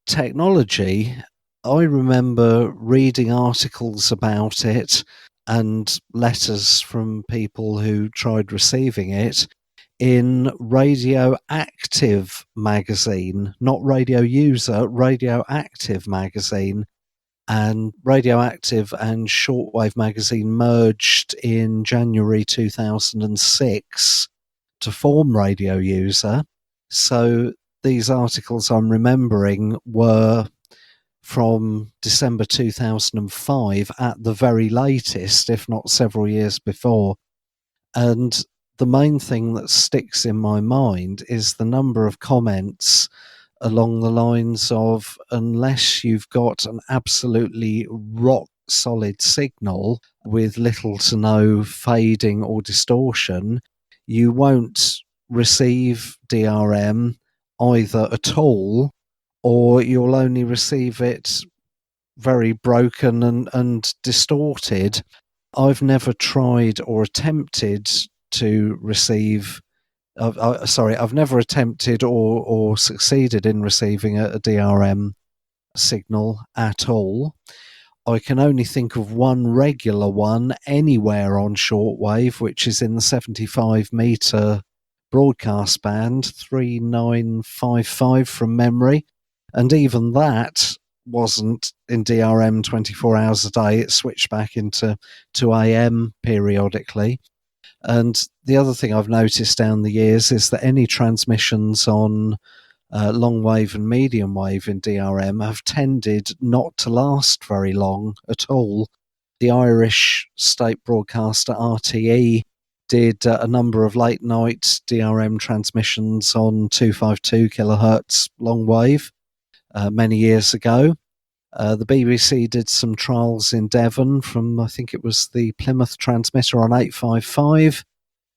technology. I remember reading articles about it and letters from people who tried receiving it in Radioactive magazine, not Radio User, Radioactive magazine. And Radioactive and Shortwave magazine merged in January 2006 to form Radio User. So these articles I'm remembering were from December 2005 at the very latest, if not several years before. And the main thing that sticks in my mind is the number of comments along the lines of, unless you've got an absolutely rock solid signal with little to no fading or distortion, you won't receive DRM either at all, or you'll only receive it very broken and distorted. I've never tried or attempted to receive I've never attempted or succeeded in receiving a DRM signal at all. I can only think of one regular one anywhere on shortwave, which is in the 75 meter broadcast band, 3955 from memory. And even that wasn't in DRM 24 hours a day. It switched back into AM periodically. And the other thing I've noticed down the years is that any transmissions on long wave and medium wave in DRM have tended not to last very long at all. The Irish state broadcaster RTE did a number of late night DRM transmissions on 252 kilohertz long wave many years ago. The BBC did some trials in Devon from, I think it was the Plymouth transmitter on 855.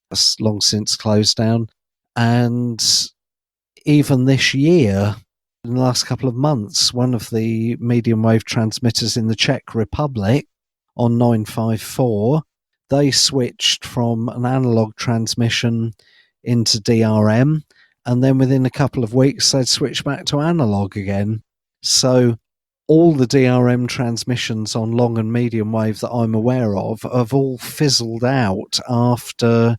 That's long since closed down. And even this year, in the last couple of months, one of the medium wave transmitters in the Czech Republic on 954, they switched from an analog transmission into DRM, and then within a couple of weeks, they'd switch back to analog again. So all the DRM transmissions on long and medium wave that I'm aware of have all fizzled out after,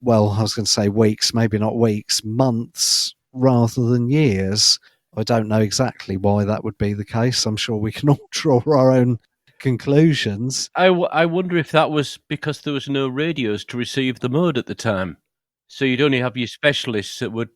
well, I was going to say weeks, maybe not weeks, months rather than years. I don't know exactly why that would be the case. I'm sure we can all draw our own conclusions. I wonder if that was because there was no radios to receive the mode at the time. So you'd only have your specialists that would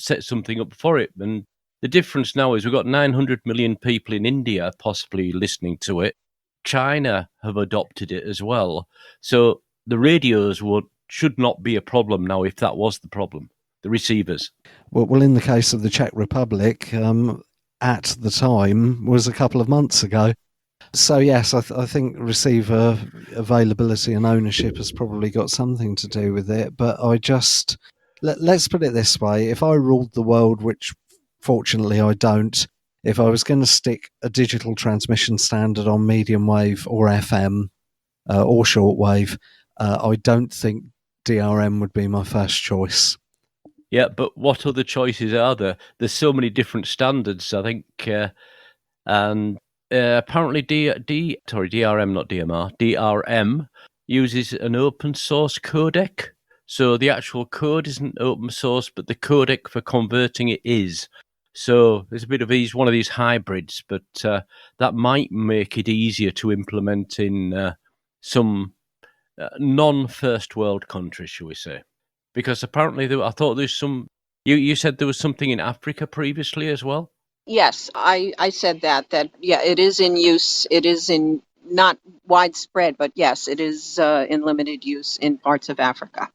set something up for it. And the difference now is we've got 900 million people in India possibly listening to it. China have adopted it as well. So the radios should not be a problem now if that was the problem, the receivers. Well, in the case of the Czech Republic, at the time was a couple of months ago. So yes, I think receiver availability and ownership has probably got something to do with it. But let's put it this way: if I ruled the world, which fortunately I don't, if I was going to stick a digital transmission standard on medium wave or FM or shortwave, I don't think DRM would be my first choice. Yeah, but what other choices are there? There's so many different standards, I think, and apparently DRM, not DMR, DRM uses an open source codec. So the actual code isn't open source, but the codec for converting it is. So there's a bit of one of these hybrids, but that might make it easier to implement in some non-first world countries, shall we say. Because apparently I thought there's some... You said there was something in Africa previously as well? Yes, I said that, yeah, it is in use. It is in not widespread, but yes, it is in limited use in parts of Africa.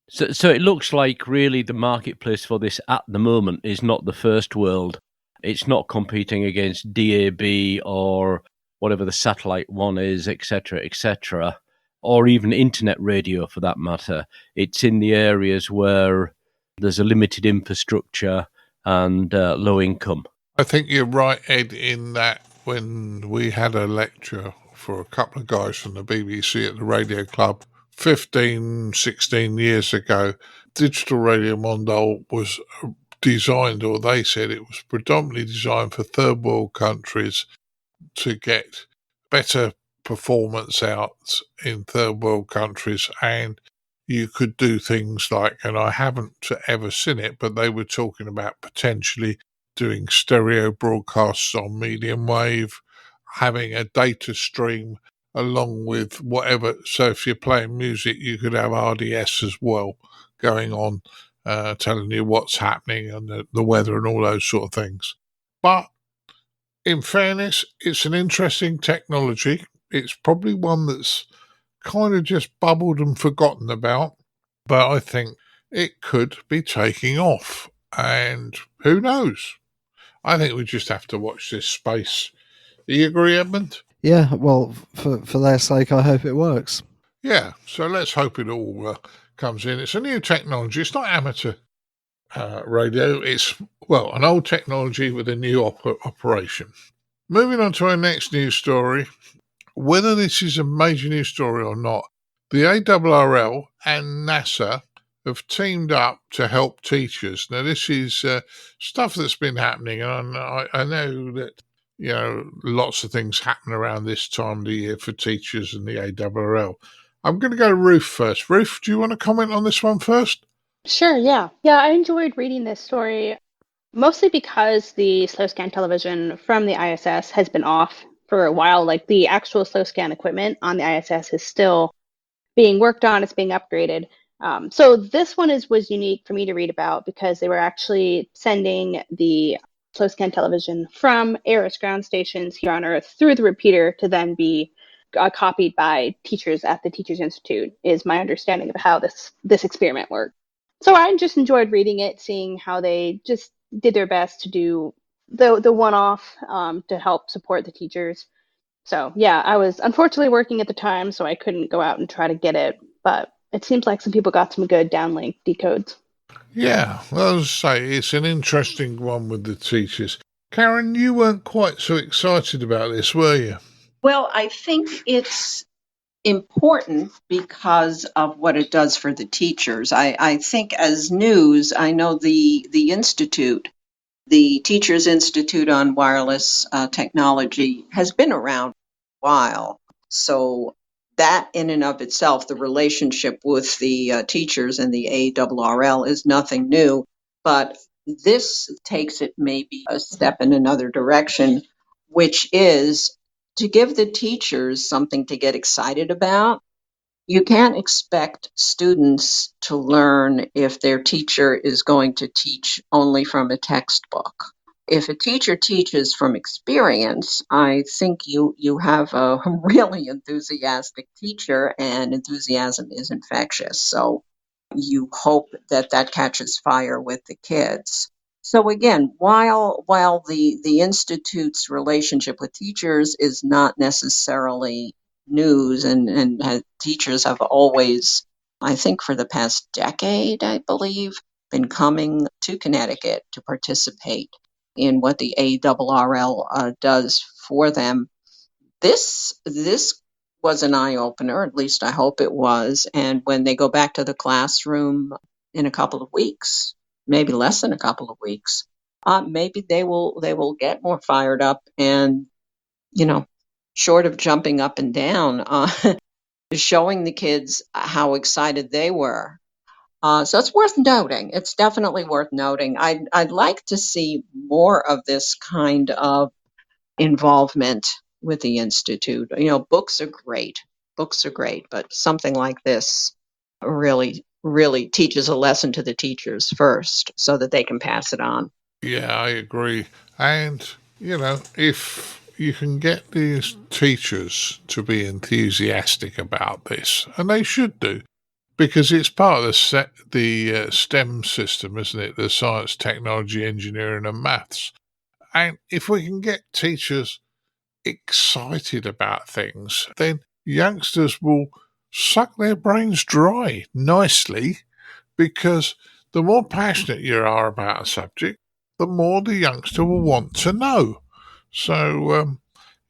So it looks like really the marketplace for this at the moment is not the first world. It's not competing against DAB or whatever the satellite one is, etc., or even internet radio for that matter. It's in the areas where there's a limited infrastructure and low income. I think you're right, Ed, in that when we had a lecture for a couple of guys from the BBC at the Radio Club 15, 16 years ago, Digital Radio Mondale was designed, or they said it was predominantly designed for third world countries to get better performance out in third world countries, and you could do things like, and I haven't ever seen it, but they were talking about potentially doing stereo broadcasts on medium wave, having a data stream along with whatever. So if you're playing music, you could have RDS as well going on, telling you what's happening and the weather and all those sort of things. But in fairness, it's an interesting technology. It's probably one that's kind of just bubbled and forgotten about, but I think it could be taking off. And who knows? I think we just have to watch this space. Do you agree, Edmund? Yeah, well, for their sake, I hope it works. Yeah, so let's hope it all comes in. It's a new technology. It's not amateur radio. It's, well, an old technology with a new operation. Moving on to our next news story. Whether this is a major news story or not, the ARRL and NASA have teamed up to help teachers. Now, this is stuff that's been happening, and I know that, you know, lots of things happen around this time of the year for teachers and the ARRL. I'm going to go to Ruth first. Ruth, do you want to comment on this one first? Sure, yeah. Yeah, I enjoyed reading this story, mostly because the slow scan television from the ISS has been off for a while. Like, the actual slow scan equipment on the ISS is still being worked on, it's being upgraded. So this one was unique for me to read about because they were actually sending the slow scan television from ARRS ground stations here on Earth through the repeater to then be copied by teachers at the Teachers Institute, is my understanding of how this experiment worked. So I just enjoyed reading it, seeing how they just did their best to do the one-off to help support the teachers. So yeah, I was unfortunately working at the time, so I couldn't go out and try to get it, but it seems like some people got some good downlink decodes. Yeah, well, as I say, it's an interesting one with the teachers. Caryn, you weren't quite so excited about this, were you? Well, I think it's important because of what it does for the teachers. I think as news, I know the Institute, the Teachers Institute on Wireless Technology, has been around for a while. So that in and of itself, the relationship with the teachers and the ARRL is nothing new. But this takes it maybe a step in another direction, which is to give the teachers something to get excited about. You can't expect students to learn if their teacher is going to teach only from a textbook. If a teacher teaches from experience, I think you have a really enthusiastic teacher, and enthusiasm is infectious. So you hope that that catches fire with the kids. So again, while the institute's relationship with teachers is not necessarily news, and teachers have always, I think for the past decade, I believe, been coming to Connecticut to participate in what the ARRL does for them. This was an eye opener, at least I hope it was. And when they go back to the classroom in a couple of weeks, maybe less than a couple of weeks, maybe they will get more fired up and, short of jumping up and down, showing the kids how excited they were. So it's worth noting. It's definitely worth noting. I'd like to see more of this kind of involvement with the Institute. Books are great. Books are great, but something like this really, really teaches a lesson to the teachers first so that they can pass it on. Yeah, I agree. And, if you can get these teachers to be enthusiastic about this, and they should do, because it's part of the STEM system, isn't it? The science, technology, engineering, and maths. And if we can get teachers excited about things, then youngsters will suck their brains dry nicely, because the more passionate you are about a subject, the more the youngster will want to know. So,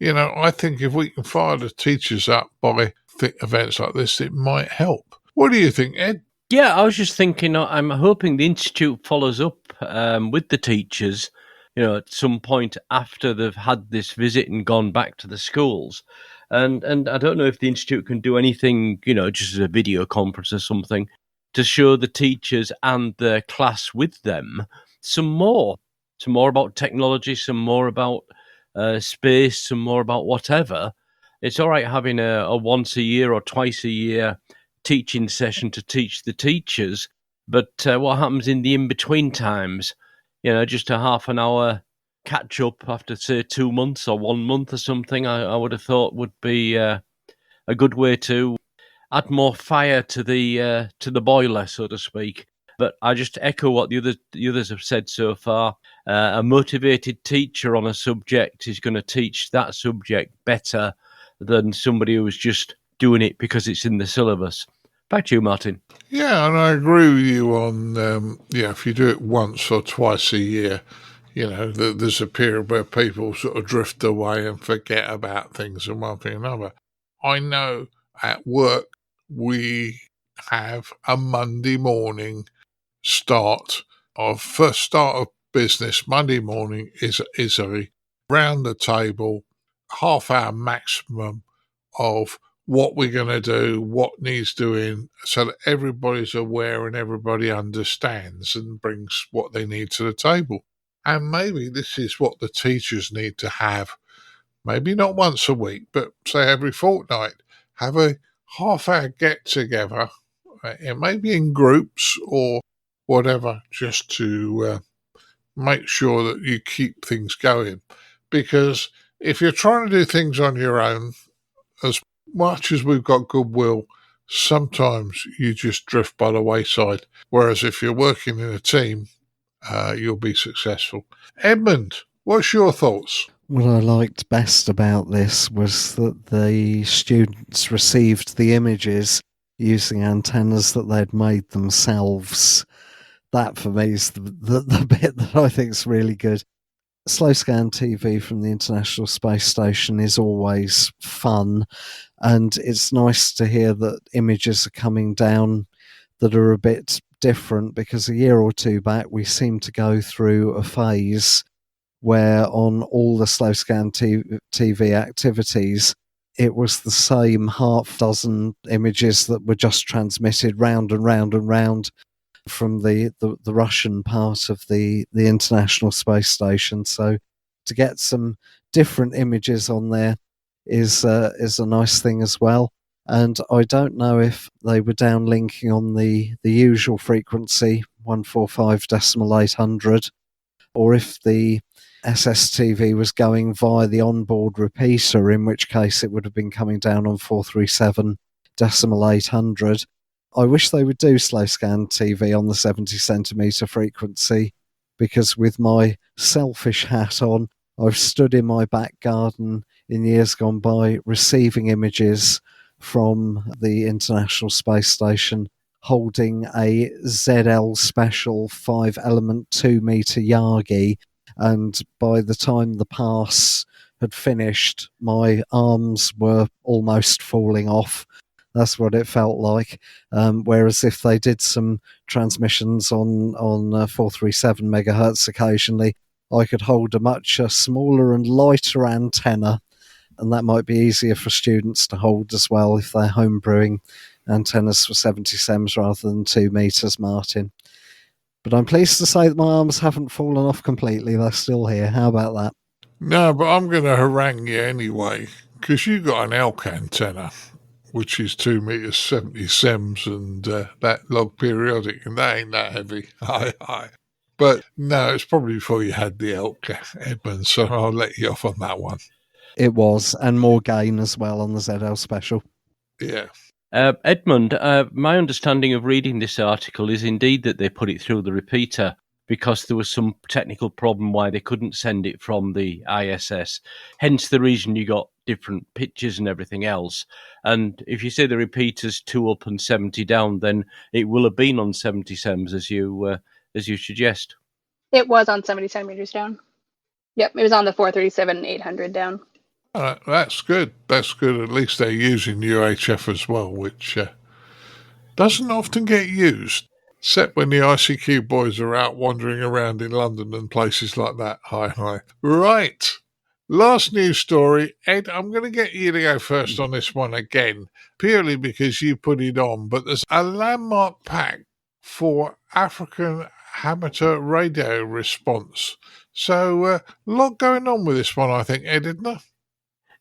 I think if we can fire the teachers up by events like this, it might help. What do you think, Ed? Yeah, I was just thinking, I'm hoping the Institute follows up with the teachers, at some point after they've had this visit and gone back to the schools. And I don't know if the Institute can do anything, just as a video conference or something, to show the teachers and their class with them some more about technology, some more about space, some more about whatever. It's all right having a once a year or twice a year teaching session to teach the teachers, but what happens in the in-between times? Just a half an hour catch up after, say, 2 months or 1 month or something, I would have thought would be a good way to add more fire to the boiler, so to speak. But I just echo what the others have said so far. A motivated teacher on a subject is going to teach that subject better than somebody who was just doing it because it's in the syllabus. Back to you, Martin. Yeah, and I agree with you on, if you do it once or twice a year, there's a period where people sort of drift away and forget about things and one thing or another. I know at work we have a Monday morning first start of business. Monday morning is a round the table, half hour maximum of what we're going to do, what needs doing, so that everybody's aware and everybody understands and brings what they need to the table. And maybe this is what the teachers need to have, maybe not once a week, but say every fortnight, have a half-hour get-together, maybe in groups or whatever, just to make sure that you keep things going. Because if you're trying to do things on your own, as much as we've got goodwill, sometimes you just drift by the wayside. Whereas if you're working in a team, you'll be successful. Edmund, what's your thoughts? What I liked best about this was that the students received the images using antennas that they'd made themselves. That, for me, is the bit that I think is really good. Slow scan TV from the International Space Station is always fun, and it's nice to hear that images are coming down that are a bit different, because a year or two back we seemed to go through a phase where on all the slow scan TV activities it was the same half dozen images that were just transmitted round and round and round, from the Russian part of the International Space Station. So to get some different images on there is a nice thing as well. And I don't know if they were downlinking on the usual frequency, 145.800, or if the SSTV was going via the onboard repeater, in which case it would have been coming down on 437.800. I wish they would do slow scan TV on the 70 centimetre frequency, because with my selfish hat on, I've stood in my back garden in years gone by receiving images from the International Space Station holding a ZL Special 5-element 2-metre Yagi, and by the time the pass had finished, my arms were almost falling off. That's what it felt like. Whereas if they did some transmissions on 437 megahertz occasionally, I could hold a much smaller and lighter antenna, and that might be easier for students to hold as well if they're homebrewing antennas for 70 sems rather than 2 meters, Martin. But I'm pleased to say that my arms haven't fallen off completely. They're still here. How about that? No, but I'm going to harangue you anyway, because you got an elk antenna, which is 2 meters 70 sems, and that log periodic, and that ain't that heavy. Aye. But no, it's probably before you had the elk, Edmund, so I'll let you off on that one. It was, and more gain as well on the ZL Special. Yeah. Edmund, my understanding of reading this article is indeed that they put it through the repeater because there was some technical problem why they couldn't send it from the ISS. Hence the reason you got different pictures and everything else. And if you say the repeater's 2 up and 70 down, then it will have been on 70 sems as you suggest. It was on 70 centimeters down. Yep, it was on the 437-800 down. That's good. That's good. At least they're using UHF as well, which doesn't often get used, except when the ICQ boys are out wandering around in London and places like that. Hi. Right. Last news story. Ed, I'm going to get you to go first on this one again, purely because you put it on, but there's a landmark PACT for African amateur radio response. So a lot going on with this one, I think, Ed, isn't there?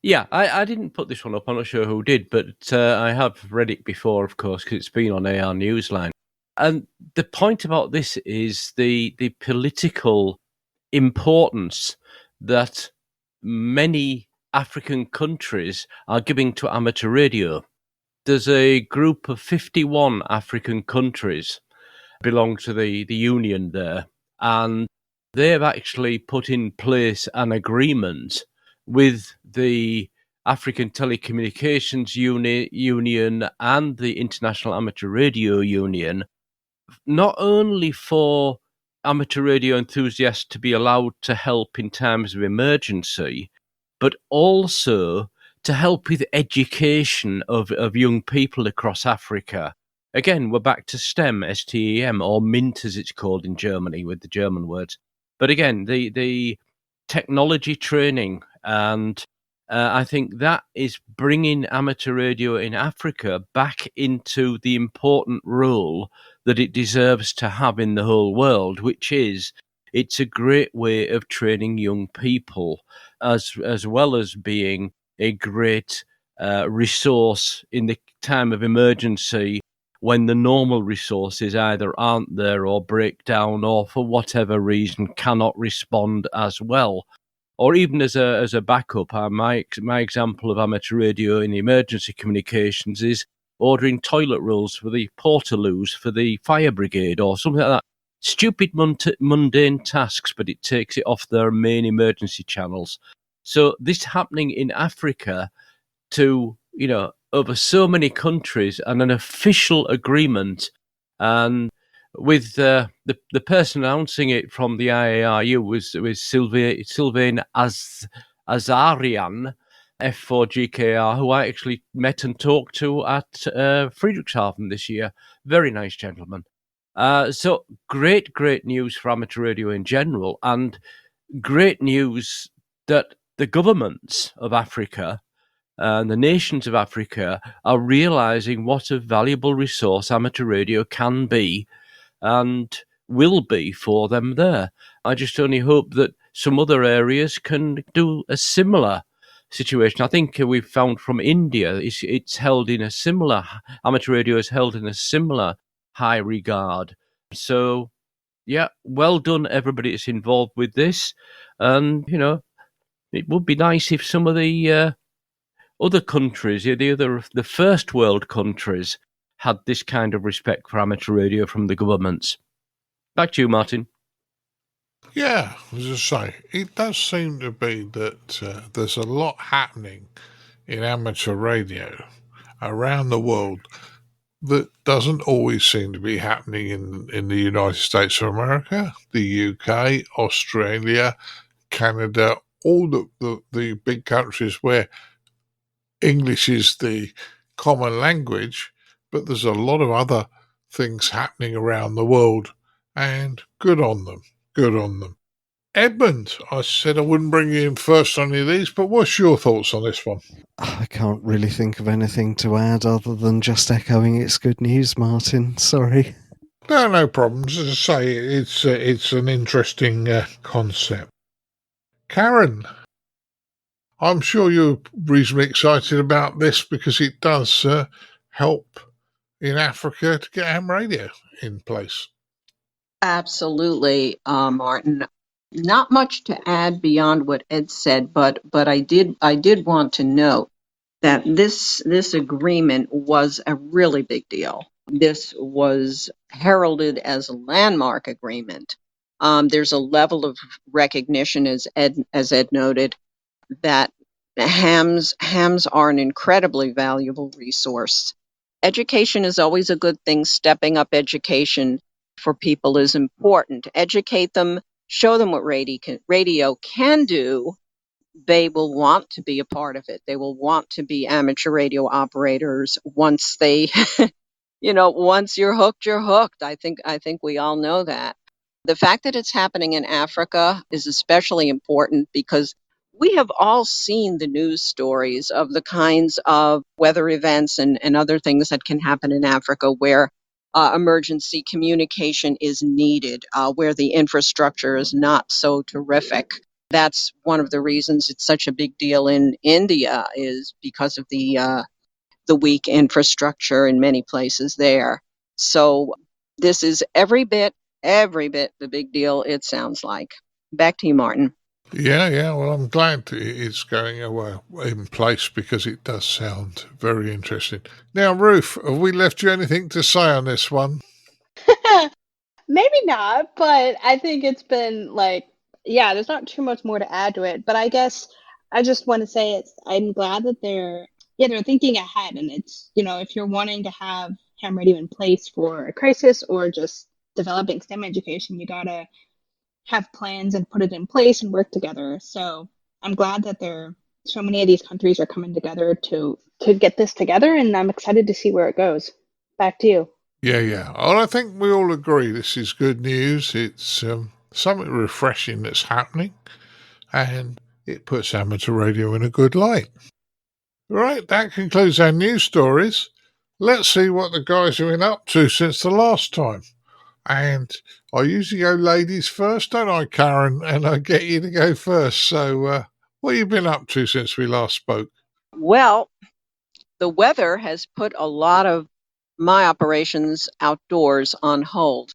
Yeah, I didn't put this one up. I'm not sure who did, but I have read it before, of course, because it's been on AR Newsline. And the point about this is the political importance that many African countries are giving to amateur radio. There's a group of 51 African countries belong to the union there, and they've actually put in place an agreement with the African Telecommunications Union and the International Amateur Radio Union, not only for amateur radio enthusiasts to be allowed to help in times of emergency, but also to help with education of young people across Africa. Again, we're back to STEM, STEM, or MINT as it's called in Germany with the German words. But again, the technology training, and I think that is bringing amateur radio in Africa back into the important role that it deserves to have in the whole world, which is it's a great way of training young people, as well as being a great resource in the time of emergency when the normal resources either aren't there or break down or for whatever reason cannot respond as well. Or even as a backup, my example of amateur radio in emergency communications is ordering toilet rolls for the portaloos for the fire brigade or something like that. Stupid, mundane tasks, but it takes it off their main emergency channels. So this happening in Africa to, over so many countries and an official agreement, and with the person announcing it from the IARU was Sylvain Azarian, F4GKR, who I actually met and talked to at Friedrichshafen this year. Very nice gentleman. So great news for amateur radio in general, and great news that the governments of Africa and the nations of Africa are realizing what a valuable resource amateur radio can be, and will be for them there. I just only hope that some other areas can do a similar situation. I think we've found from India, it's held in a similar, amateur radio is held in a similar high regard. So, yeah, well done, everybody that's involved with this. And, it would be nice if some of the other countries, the first world countries, had this kind of respect for amateur radio from the governments. Back to you, Martin. Yeah, as I say, it does seem to be that there's a lot happening in amateur radio around the world that doesn't always seem to be happening in the United States of America, the UK, Australia, Canada, all the big countries where English is the common language, but there's a lot of other things happening around the world, and good on them. Good on them. Edmund, I said I wouldn't bring you in first on any of these, but what's your thoughts on this one? I can't really think of anything to add other than just echoing it's good news, Martin. Sorry. No problems. As I say, it's an interesting concept. Caryn, I'm sure you're reasonably excited about this because it does help in Africa to get ham radio in place. Absolutely, Martin. Not much to add beyond what Ed said, but I did want to note that this agreement was a really big deal. This was heralded as a landmark agreement. There's a level of recognition, as Ed noted, that hams are an incredibly valuable resource. Education is always a good thing. Stepping up education for people is important. Educate them, show them what radio can do. They will want to be a part of it. They will want to be amateur radio operators once they, once you're hooked, you're hooked. I think we all know that. The fact that it's happening in Africa is especially important because we have all seen the news stories of the kinds of weather events and other things that can happen in Africa where emergency communication is needed, where the infrastructure is not so terrific. That's one of the reasons it's such a big deal in India, is because of the weak infrastructure in many places there. So this is every bit the big deal it sounds like. Back to you, Martin. Yeah. Well, I'm glad it's going in place because it does sound very interesting. Now, Ruth, have we left you anything to say on this one? Maybe not, but I think it's been there's not too much more to add to it. But I guess I just want to say I'm glad that they're thinking ahead, and it's, if you're wanting to have ham radio in place for a crisis or just developing STEM education, you gotta have plans and put it in place and work together. So I'm glad that so many of these countries are coming together to get this together, and I'm excited to see where it goes. Back to you. Yeah. Well, I think we all agree this is good news. It's something refreshing that's happening, and it puts amateur radio in a good light. Right, that concludes our news stories. Let's see what the guys have been up to since the last time. And I usually go ladies first, don't I, Caryn? And I get you to go first. So what have you been up to since we last spoke? Well, the weather has put a lot of my operations outdoors on hold.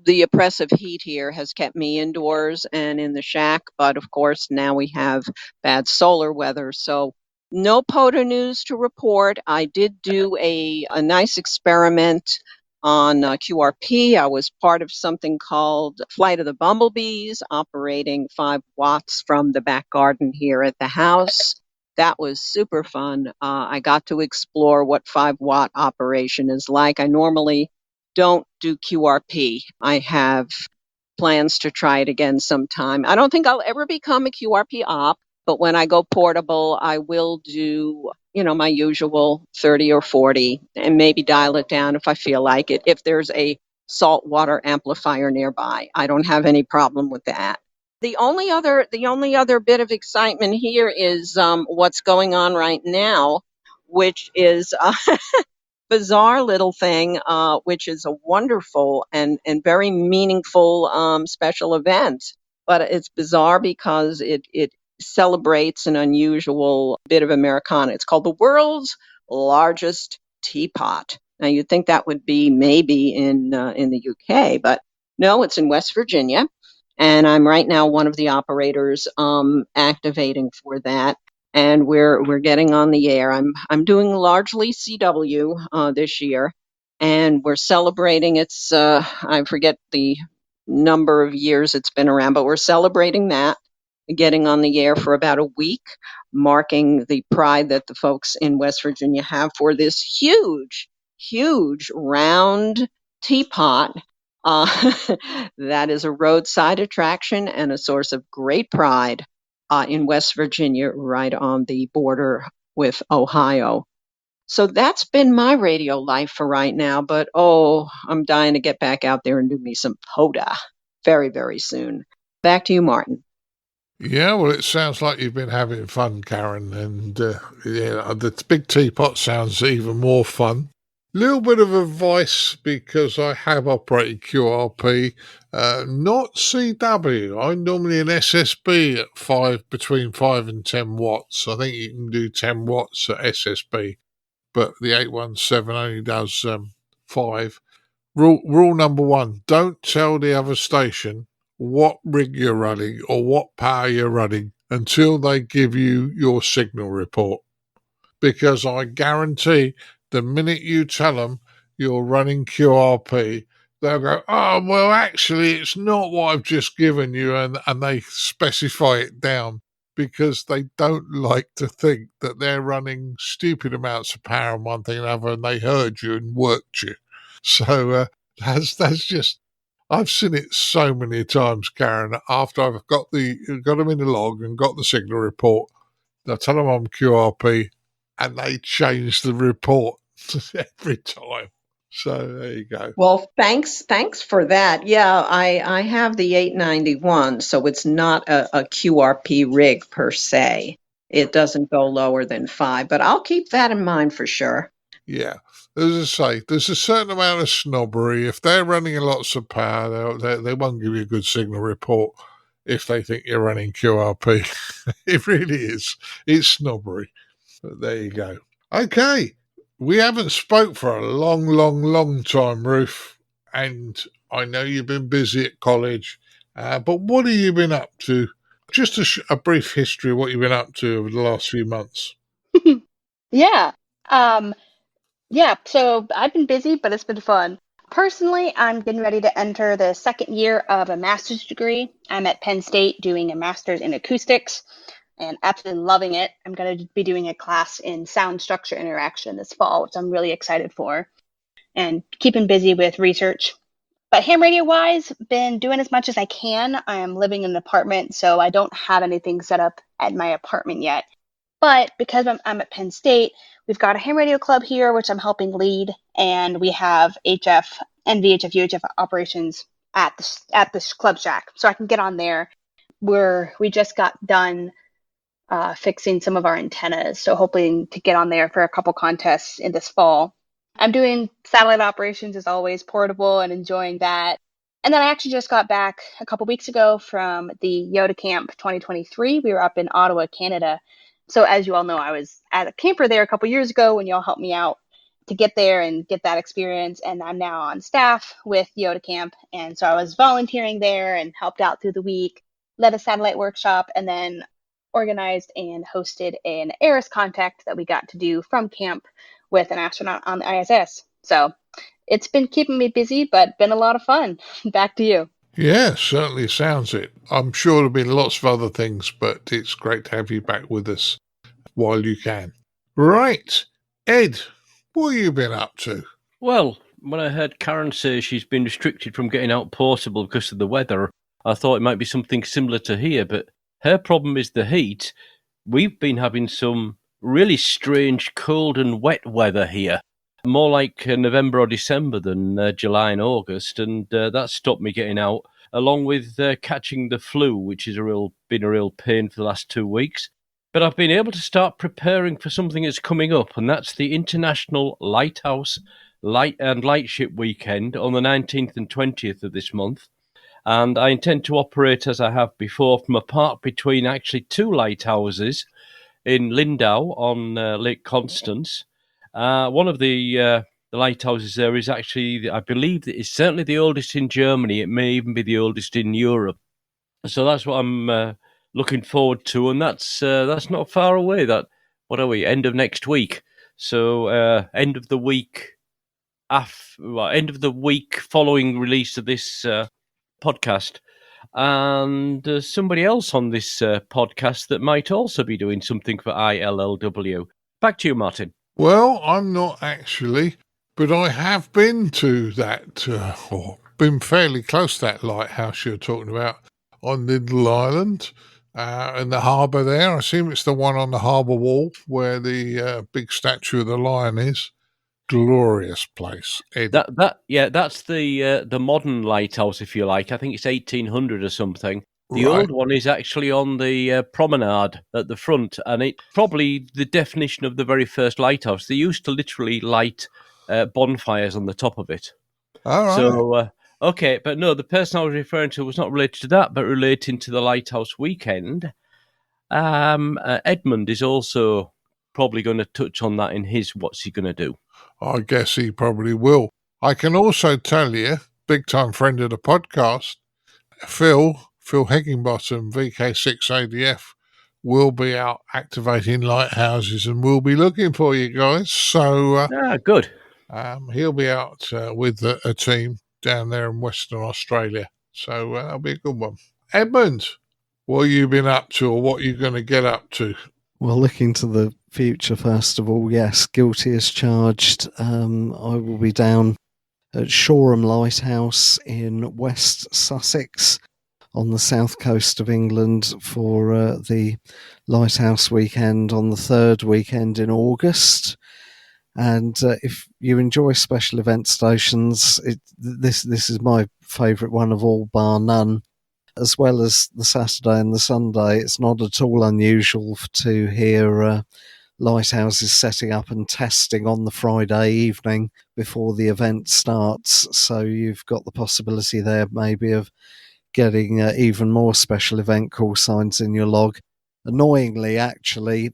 The oppressive heat here has kept me indoors and in the shack, but of course now we have bad solar weather, so no POTA news to report. I did do a nice experiment on QRP. I was part of something called Flight of the Bumblebees, operating 5 watts from the back garden here at the house. That was super fun. I got to explore what 5-watt operation is like. I normally don't do QRP. I have plans to try it again sometime. I don't think I'll ever become a QRP op, but when I go portable, I will do, my usual 30 or 40 and maybe dial it down if I feel like it. If there's a saltwater amplifier nearby, I don't have any problem with that. The only other bit of excitement here is what's going on right now, which is bizarre little thing, which is a wonderful and very meaningful special event. But it's bizarre because it celebrates an unusual bit of Americana. It's called the world's largest teapot. Now you'd think that would be maybe in the UK, but no, it's in West Virginia, and I'm right now one of the operators activating for that. And we're getting on the air. I'm doing largely CW this year, and we're celebrating. It's I forget the number of years it's been around, but we're celebrating that, getting on the air for about a week, marking the pride that the folks in West Virginia have for this huge round teapot. That is a roadside attraction and a source of great pride in West Virginia, right on the border with Ohio. So that's been my radio life for right now, but I'm dying to get back out there and do me some POTA very, very soon. Back to you, Martin. Yeah, well, it sounds like you've been having fun, Caryn, and the big teapot sounds even more fun. Little bit of advice, because I have operated QRP, not CW. I'm normally an SSB at between 5 and 10 watts. I think you can do 10 watts at SSB, but the 817 only does 5. Rule number 1, don't tell the other station what rig you're running or what power you're running until they give you your signal report. Because I guarantee the minute you tell them you're running QRP, they'll go, oh, well, actually, it's not what I've just given you, and they specify it down because they don't like to think that they're running stupid amounts of power on one thing and another, and they heard you and worked you. So that's just... I've seen it so many times, Caryn. After I've got them in the log and got the signal report, I tell them I'm QRP, and they change the report every time. So there you go. Well, thanks for that. Yeah, I have the 891, so it's not a QRP rig per se. It doesn't go lower than 5, but I'll keep that in mind for sure. Yeah. As I say, there's a certain amount of snobbery. If they're running lots of power, they won't give you a good signal report if they think you're running QRP. It really is. It's snobbery. But there you go. Okay. We haven't spoke for a long time, Ruth. And I know you've been busy at college. But what have you been up to? Just a brief history of what you've been up to over the last few months. Yeah. Yeah, so I've been busy, but it's been fun. Personally, I'm getting ready to enter the second year of a master's degree. I'm at Penn State doing a master's in acoustics and absolutely loving it. I'm going to be doing a class in sound structure interaction this fall, which I'm really excited for, and keeping busy with research. But ham radio wise, been doing as much as I can. I am living in an apartment, so I don't have anything set up at my apartment yet. But because I'm at Penn State, we've got a ham radio club here, which I'm helping lead, and we have HF and VHF, UHF operations at this club shack, so I can get on there. We just got done fixing some of our antennas, so hoping to get on there for a couple contests in this fall. I'm doing satellite operations as always, portable, and enjoying that. And then I actually just got back a couple weeks ago from the Yoda Camp 2023. We were up in Ottawa, Canada. So as you all know, I was at a camper there a couple years ago when y'all helped me out to get there and get that experience. And I'm now on staff with Yoda Camp. And so I was volunteering there and helped out through the week, led a satellite workshop, and then organized and hosted an ARRL contact that we got to do from camp with an astronaut on the ISS. So it's been keeping me busy, but been a lot of fun. Back to you. Yeah, certainly sounds it. I'm sure there'll be lots of other things, but it's great to have you back with us while you can. Right. Ed, what have you been up to? Well, when I heard Caryn say she's been restricted from getting out portable because of the weather, I thought it might be something similar to here, but her problem is the heat. We've been having some really strange cold and wet weather here. More like November or December than July and August, and that stopped me getting out, along with catching the flu, which is been a real pain for the last 2 weeks. But I've been able to start preparing for something that's coming up, and that's the International Lighthouse Lightship weekend on the 19th and 20th of this month. And I intend to operate, as I have before, from a park between actually two lighthouses in Lindau on Lake Constance. One of the lighthouses there is actually, I believe, it's certainly the oldest in Germany. It may even be the oldest in Europe. So that's what I'm looking forward to, and that's not far away. What are we? End of next week. So end of the week end of the week following release of this podcast, and somebody else on this podcast that might also be doing something for ILLW. Back to you, Martin. Well, I'm not actually, but I have been to that, or been fairly close to that lighthouse you're talking about on Little Island, in the harbour there. I assume it's the one on the harbour wall where the big statue of the lion is. Glorious place. That's the modern lighthouse, if you like. I think it's 1800 or something. The old one is actually on the promenade at the front, and it's probably the definition of the very first lighthouse. They used to literally light bonfires on the top of it. All right. So, okay, but no, the person I was referring to was not related to that, but relating to the Lighthouse weekend. Edmund is also probably going to touch on that in his What's He Going to Do? I guess he probably will. I can also tell you, big-time friend of the podcast, Phil Higginbottom, VK6ADF, will be out activating lighthouses and will be looking for you guys. So good. He'll be out with a team down there in Western Australia. So that'll be a good one. Edmund, what have you been up to, or what are you going to get up to? Well, looking to the future, first of all, yes, guilty as charged. I will be down at Shoreham Lighthouse in West Sussex on the south coast of England for the Lighthouse weekend on the third weekend in August. And if you enjoy special event stations, this is my favourite one of all, bar none. As well as the Saturday and the Sunday, it's not at all unusual to hear lighthouses setting up and testing on the Friday evening before the event starts. So you've got the possibility there maybe of getting even more special event call signs in your log. Annoyingly, actually,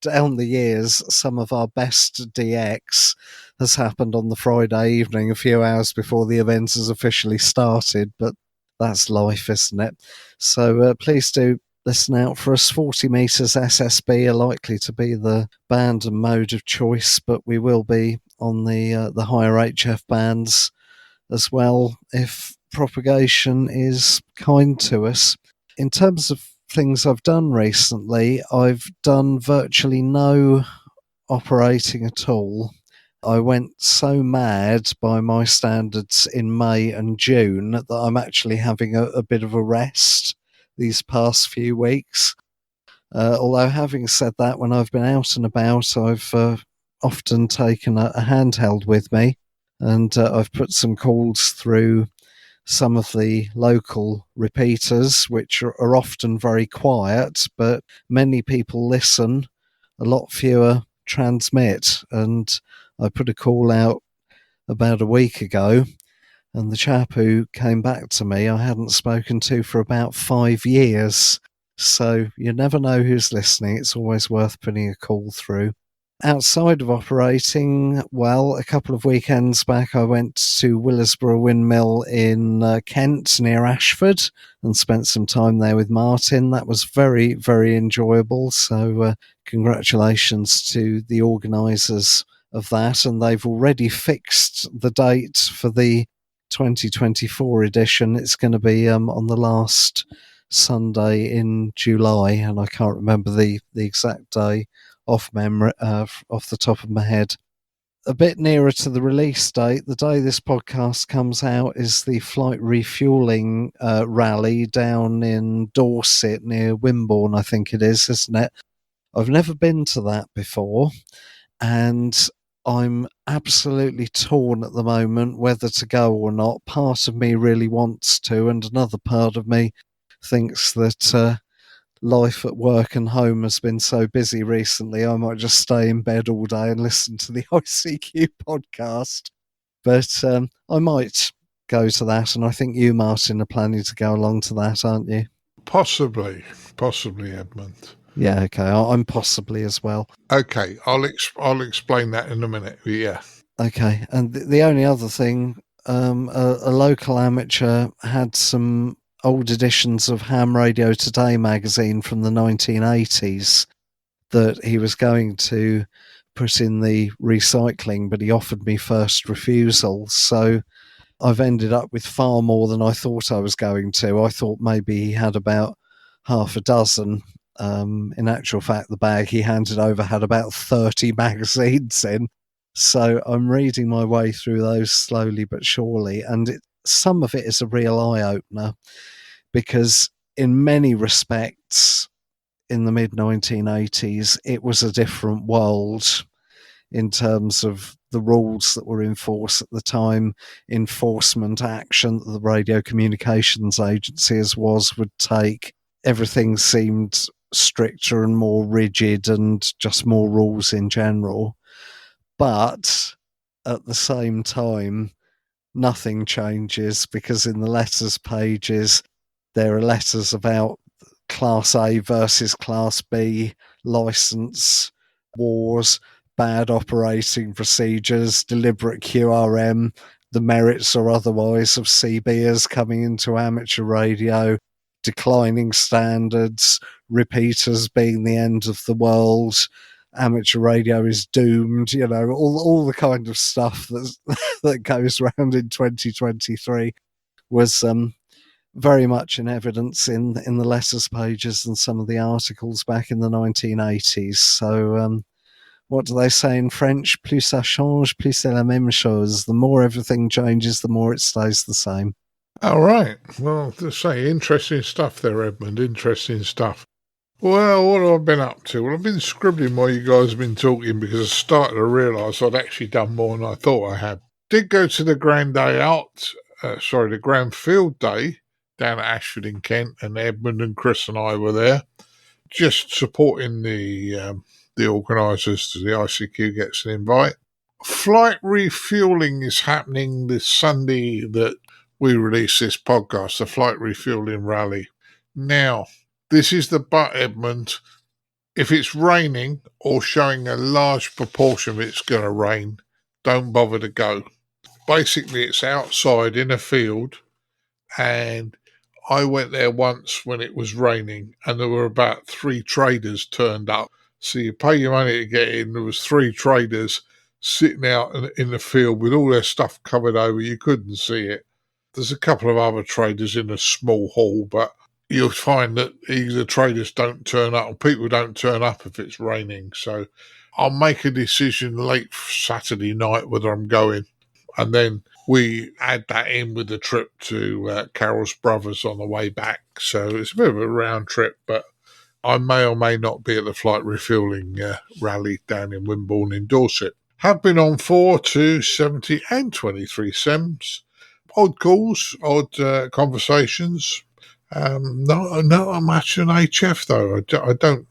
down the years, some of our best DX has happened on the Friday evening, a few hours before the event has officially started, but that's life, isn't it? So please do listen out for us. 40 metres SSB are likely to be the band and mode of choice, but we will be on the higher HF bands as well if propagation is kind to us. In terms of things I've done recently, I've done virtually no operating at all. I went so mad by my standards in May and June that I'm actually having a bit of a rest these past few weeks. Although having said that, when I've been out and about, I've often taken a handheld with me, and I've put some calls through some of the local repeaters, which are often very quiet, but many people listen, a lot fewer transmit. And I put a call out about a week ago, and the chap who came back to me I hadn't spoken to for about 5 years. So you never know who's listening. It's always worth putting a call through. Outside of operating, well, a couple of weekends back I went to Willesborough Windmill in Kent near Ashford and spent some time there with Martin. That was very, very enjoyable. So congratulations to the organisers of that, and they've already fixed the date for the 2024 edition. It's going to be on the last Sunday in July, and I can't remember the exact day off memory, off the top of my head. A bit nearer to the release date, the day this podcast comes out, is the flight refuelling rally down in Dorset near Wimborne, I think it is, isn't it? I've never been to that before, and I'm absolutely torn at the moment whether to go or not. Part of me really wants to, and another part of me thinks that life at work and home has been so busy recently, I might just stay in bed all day and listen to the ICQ podcast. But I might go to that, and I think you, Martin, are planning to go along to that, aren't you? Possibly, Edmund. Yeah, okay. I'm possibly as well. Okay, I'll explain that in a minute. Yeah. Okay, and the only other thing, a local amateur had some old editions of Ham Radio Today magazine from the 1980s that he was going to put in the recycling, but he offered me first refusal. So I've ended up with far more than I thought I was going to. I thought maybe he had about half a dozen. In actual fact, the bag he handed over had about 30 magazines in. So I'm reading my way through those slowly but surely. And some of it is a real eye-opener because in many respects, in the mid-1980s, it was a different world in terms of the rules that were in force at the time, enforcement action that the Radio Communications Agency as would take. Everything seemed stricter and more rigid and just more rules in general. But at the same time, nothing changes because in the letters pages, there are letters about Class A versus Class B, license, wars, bad operating procedures, deliberate QRM, the merits or otherwise of CBers coming into amateur radio, declining standards, repeaters being the end of the world, amateur radio is doomed, all the kind of stuff that goes around in 2023 was very much in evidence in the letters pages and some of the articles back in the 1980s. So what do they say in French? Plus ça change, plus c'est la même chose. The more everything changes, the more it stays the same. All right. Well, to say, interesting stuff there, Edmund. Interesting stuff. Well, what have I been up to? Well, I've been scribbling while you guys have been talking because I started to realise I'd actually done more than I thought I had. Did go to the Grand Day Out, the Grand Field Day down at Ashford in Kent, and Edmund and Chris and I were there, just supporting the organisers to the ICQ gets an invite. Flight refuelling is happening this Sunday that we release this podcast, the Flight Refuelling Rally. Now, this is the but, Edmund. If it's raining or showing a large proportion of it's going to rain, don't bother to go. Basically, it's outside in a field, and I went there once when it was raining, and there were about 3 traders turned up. So you pay your money to get in. There was 3 traders sitting out in the field with all their stuff covered over. You couldn't see it. There's a couple of other traders in a small hall, but you'll find that the traders don't turn up, and people don't turn up if it's raining. So I'll make a decision late Saturday night whether I'm going. And then we add that in with the trip to Carol's Brothers on the way back. So it's a bit of a round trip, but I may or may not be at the flight refuelling rally down in Wimborne in Dorset. Have been on 4, 2, 70 and 23 SEMs. Odd calls, odd conversations. Not much an HF though. I don't.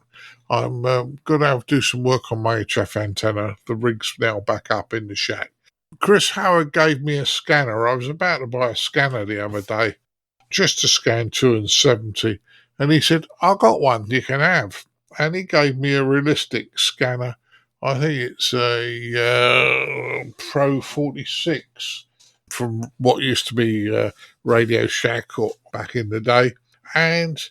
I'm going to have to do some work on my HF antenna. The rig's now back up in the shack. Chris Howard gave me a scanner. I was about to buy a scanner the other day, just to scan 2 and 70. And he said, I got one you can have. And he gave me a realistic scanner. I think it's a Pro 46 from what used to be Radio Shack or back in the day. And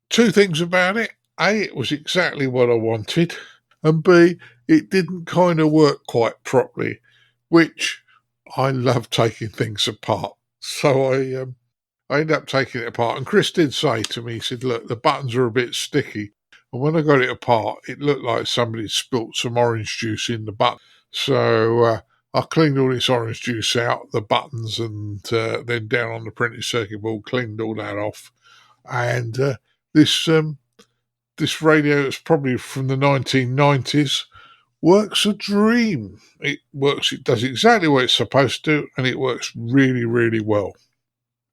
2 things about it. A, it was exactly what I wanted. And B, it didn't kind of work quite properly, which I love taking things apart. So I ended up taking it apart. And Chris did say to me, he said, look, the buttons are a bit sticky. And when I got it apart, it looked like somebody spilt some orange juice in the button. So I cleaned all this orange juice out, the buttons, and then down on the printed circuit board, cleaned all that off. And this radio is probably from the 1990s. Works a dream. It does exactly what it's supposed to, and it works really, really well.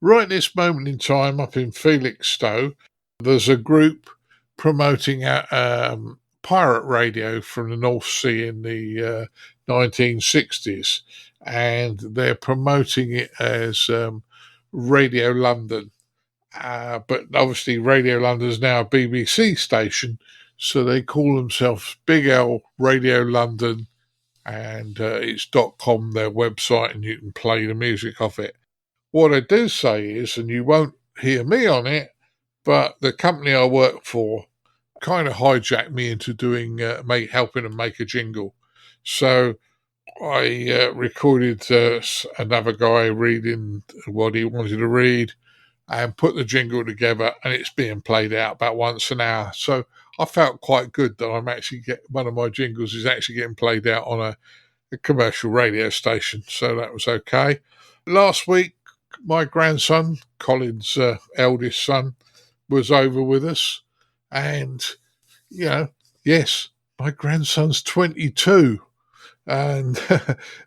Right this moment in time, up in Felixstowe, there's a group promoting pirate radio from the North Sea in the 1960s, and they're promoting it as Radio London. But obviously Radio London is now a BBC station, so they call themselves Big L Radio London, and it's .com, their website, and you can play the music off it. What I do say is, and you won't hear me on it, but the company I work for kind of hijacked me into doing helping them make a jingle. So I recorded another guy reading what he wanted to read and put the jingle together, and it's being played out about once an hour. So I felt quite good that I'm actually one of my jingles is actually getting played out on a commercial radio station. So that was okay. Last week, my grandson, Colin's eldest son, was over with us, and yes, my grandson's 22, and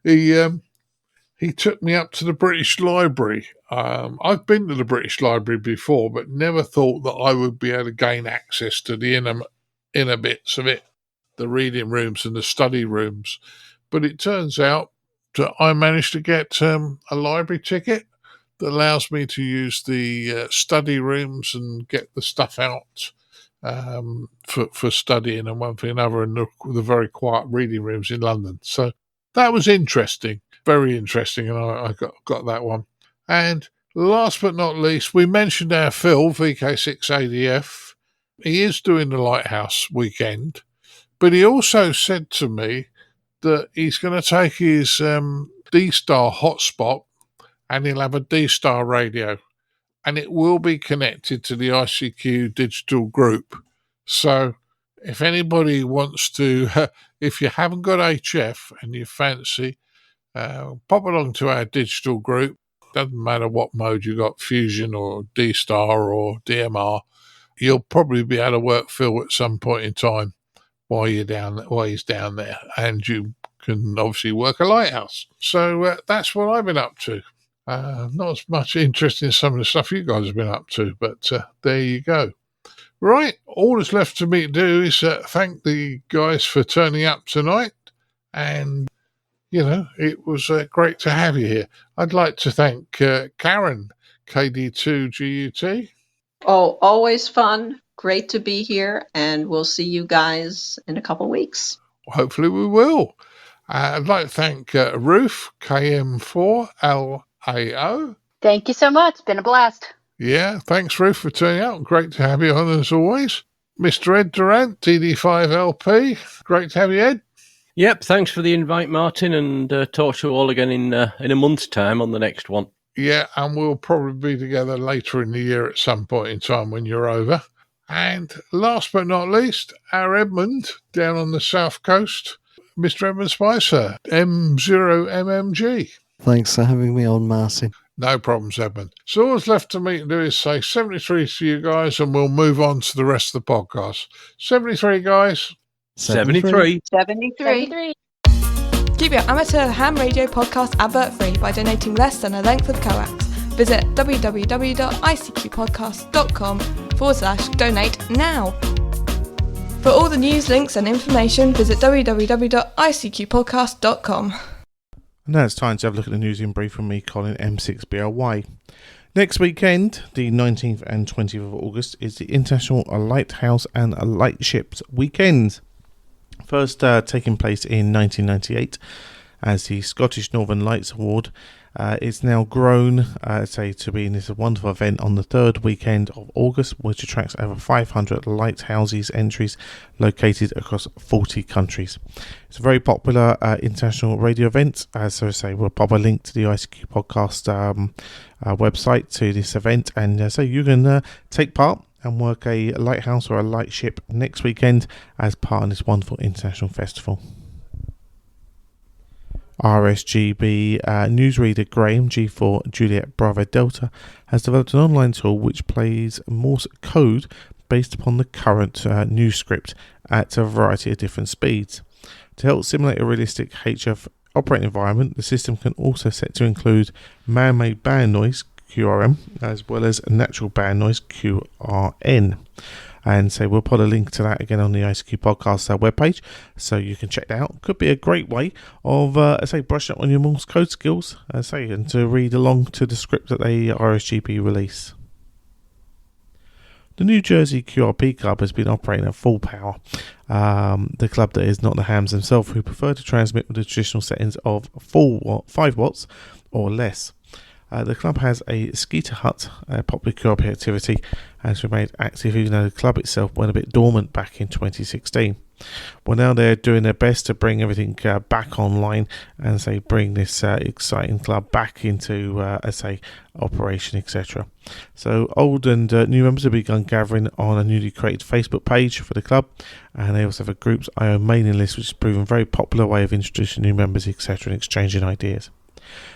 he took me up to the British Library. I've been to the British Library before, but never thought that I would be able to gain access to the inner bits of it, the reading rooms and the study rooms. But it turns out that I managed to get a library ticket that allows me to use the study rooms and get the stuff out for studying and one thing and another, and the very quiet reading rooms in London. So that was interesting, very interesting, and I got that one. And last but not least, we mentioned our Phil, VK6ADF. He is doing the Lighthouse weekend, but he also said to me that he's going to take his D-Star hotspot and he'll have a D-Star radio, and it will be connected to the ICQ digital group. So if anybody wants to, if you haven't got HF and you fancy, pop along to our digital group. Doesn't matter what mode you got, Fusion or D-Star or DMR. You'll probably be able to work Phil at some point in time while he's down there, and you can obviously work a Lighthouse. So that's what I've been up to. Not as much interest in some of the stuff you guys have been up to, but there you go. Right, all that's left for me to do is thank the guys for turning up tonight, and it was great to have you here. I'd like to thank Caryn, KD2GUT. Oh, always fun. Great to be here, and we'll see you guys in a couple of weeks. Hopefully we will. I'd like to thank Ruth, KM4LAO. Thank you so much. Been a blast. Yeah, thanks, Ruth, for turning out. Great to have you on as always. Mr. Ed Durrant, TD5LP. Great to have you, Ed. Yep, thanks for the invite, Martin, and talk to you all again in a month's time on the next one. Yeah, and we'll probably be together later in the year at some point in time when you're over. And last but not least, our Edmund down on the south coast, Mr. Edmund Spicer M0MNG. Thanks for having me on, Martin. No problems, Edmund. So all that's left to me to do is say 73 to you guys, and we'll move on to the rest of the podcast. 73, guys. 73. 73. Keep your amateur ham radio podcast advert free by donating less than a length of coax. Visit www.icqpodcast.com/donate now. For all the news, links and information, visit www.icqpodcast.com. And now it's time to have a look at the news in brief from me, Colin M6BLY. Next weekend, the 19th and 20th of August, is the International Lighthouse and Lightships Weekend. First taking place in 1998 as the Scottish Northern Lights Award. It's now grown to be in this wonderful event on the third weekend of August, which attracts over 500 lighthouses entries located across 40 countries. It's a very popular international radio event. As I say, we'll pop a link to the ICQ podcast website to this event, and so you can take part and work a lighthouse or a lightship next weekend as part of this wonderful international festival. RSGB newsreader Graham G4 Juliet Bravo Delta has developed an online tool which plays Morse code based upon the current news script at a variety of different speeds. To help simulate a realistic HF operating environment, the system can also set to include man-made band noise QRM as well as natural band noise QRN. And so we'll put a link to that again on the ICQ podcast webpage, so you can check that out. Could be a great way of, brushing up on your Morse code skills, and to read along to the script that they RSGP release. The New Jersey QRP Club has been operating at full power. The club that is not the hams themselves, who prefer to transmit with the traditional settings of 5 watts or less. The club has a Skeeter Hut, a popular QRP activity, and has remained active even though the club itself went a bit dormant back in 2016. Well, now they're doing their best to bring everything back online and bring this exciting club back into operation, etc. So old and new members have begun gathering on a newly created Facebook page for the club, and they also have a group's IO mailing list, which has proven a very popular way of introducing new members, etc., and exchanging ideas.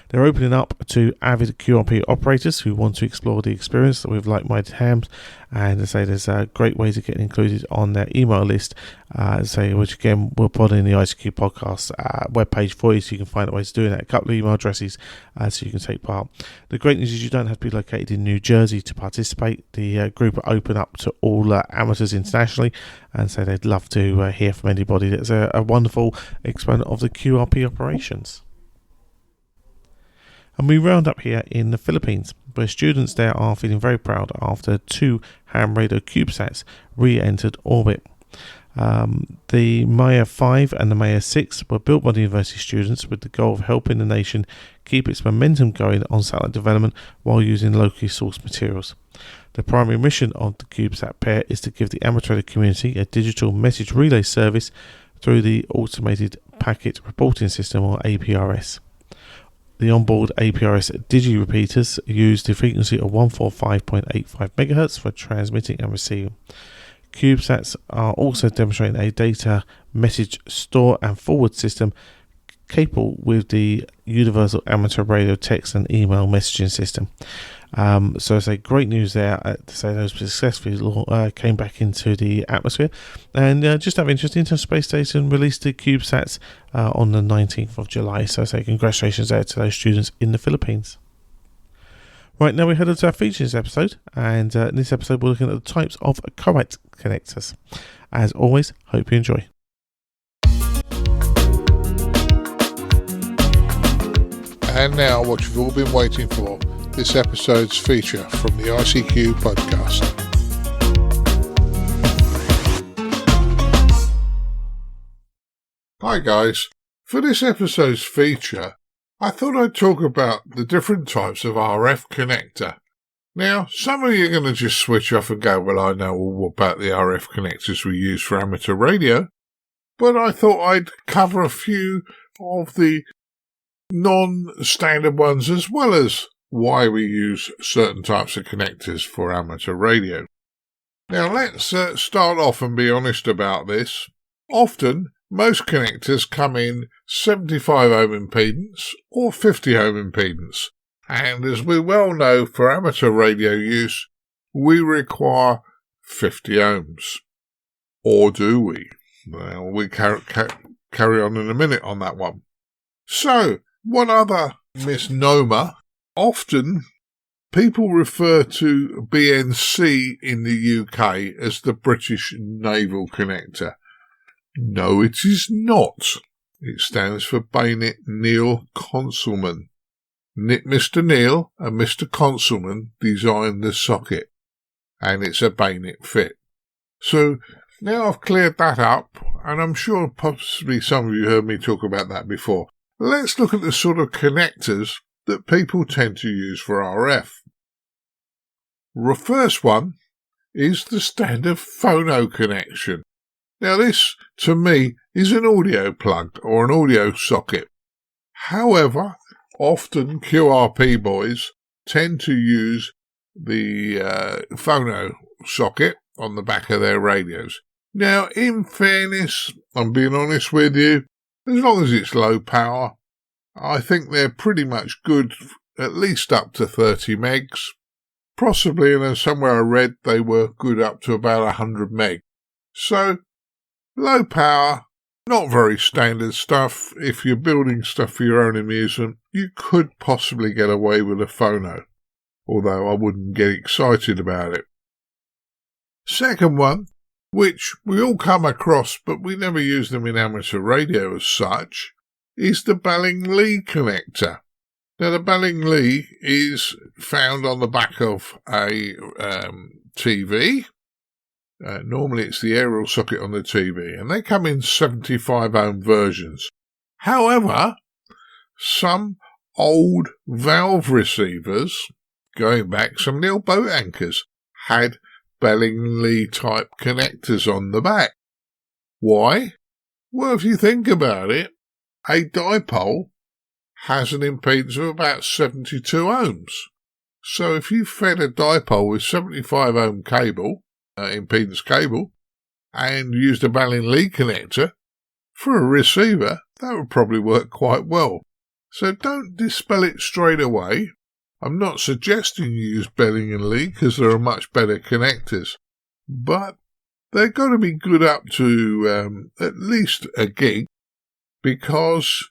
They're opening up to avid QRP operators who want to explore the experience with like-minded hams, and there's great ways of getting included on their email list, which again we'll put in the ICQ podcast webpage for you, so you can find out ways of doing that. A couple of email addresses so you can take part. The great news is you don't have to be located in New Jersey to participate. The group are open up to all amateurs internationally, and so they'd love to hear from anybody that's a wonderful exponent of the QRP operations. And we round up here in the Philippines, where students there are feeling very proud after 2 ham radio CubeSATs re-entered orbit. The Maya 5 and the Maya 6 were built by the university students with the goal of helping the nation keep its momentum going on satellite development while using locally sourced materials. The primary mission of the CubeSat pair is to give the amateur radio community a digital message relay service through the Automated Packet Reporting System, or APRS. The onboard APRS digi repeaters use the frequency of 145.85 MHz for transmitting and receiving. CubeSATs are also demonstrating a data message store and forward system capable with the universal amateur radio text and email messaging system. So it's great news there to say those successfully came back into the atmosphere. And just out of interest, the International Space Station released the CubeSATs on the 19th of July. So congratulations there to those students in the Philippines. Right, now we head to our features episode, and in this episode we're looking at the types of coax connectors. As always, hope you enjoy. And now what you've all been waiting for, this episode's feature from the ICQ podcast. Hi guys, for this episode's feature, I thought I'd talk about the different types of RF connector. Now, some of you are going to just switch off and go, well, I know all about the RF connectors we use for amateur radio, but I thought I'd cover a few of the non-standard ones, as well as why we use certain types of connectors for amateur radio. Now let's start off and be honest about this. Often, most connectors come in 75 ohm impedance or 50 ohm impedance, and as we well know, for amateur radio use, we require 50 ohms. Or do we? Well, we carry on in a minute on that one. So, one other misnomer. Often, people refer to BNC in the UK as the British Naval Connector. No, it is not. It stands for Bayonet Neil Consulman. Mr. Neil and Mr. Consulman designed the socket, and it's a bayonet fit. So, now I've cleared that up, and I'm sure possibly some of you heard me talk about that before. Let's look at the sort of connectors that people tend to use for RF. The first one is the standard phono connection. Now this, to me, is an audio plug or an audio socket. However, often QRP boys tend to use the phono socket on the back of their radios. Now, in fairness, I'm being honest with you, as long as it's low power, I think they're pretty much good, at least up to 30 megs. Possibly, and somewhere I read, they were good up to about 100 meg. So, low power, not very standard stuff. If you're building stuff for your own amusement, you could possibly get away with a phono, although I wouldn't get excited about it. Second one, which we all come across, but we never use them in amateur radio as such, is the Belling-Lee connector. Now, the Belling-Lee is found on the back of a TV. Normally, it's the ARRL socket on the TV, and they come in 75 ohm versions. However, some old valve receivers, going back, some of the old boat anchors, had Belling-Lee type connectors on the back. Why? Well, if you think about it, a dipole has an impedance of about 72 ohms. So if you fed a dipole with 75 ohm cable, impedance cable, and used a Belling-Lee connector for a receiver, that would probably work quite well. So don't dispel it straight away. I'm not suggesting you use Belling-Lee because there are much better connectors, but they've got to be good up to at least a gigahertz because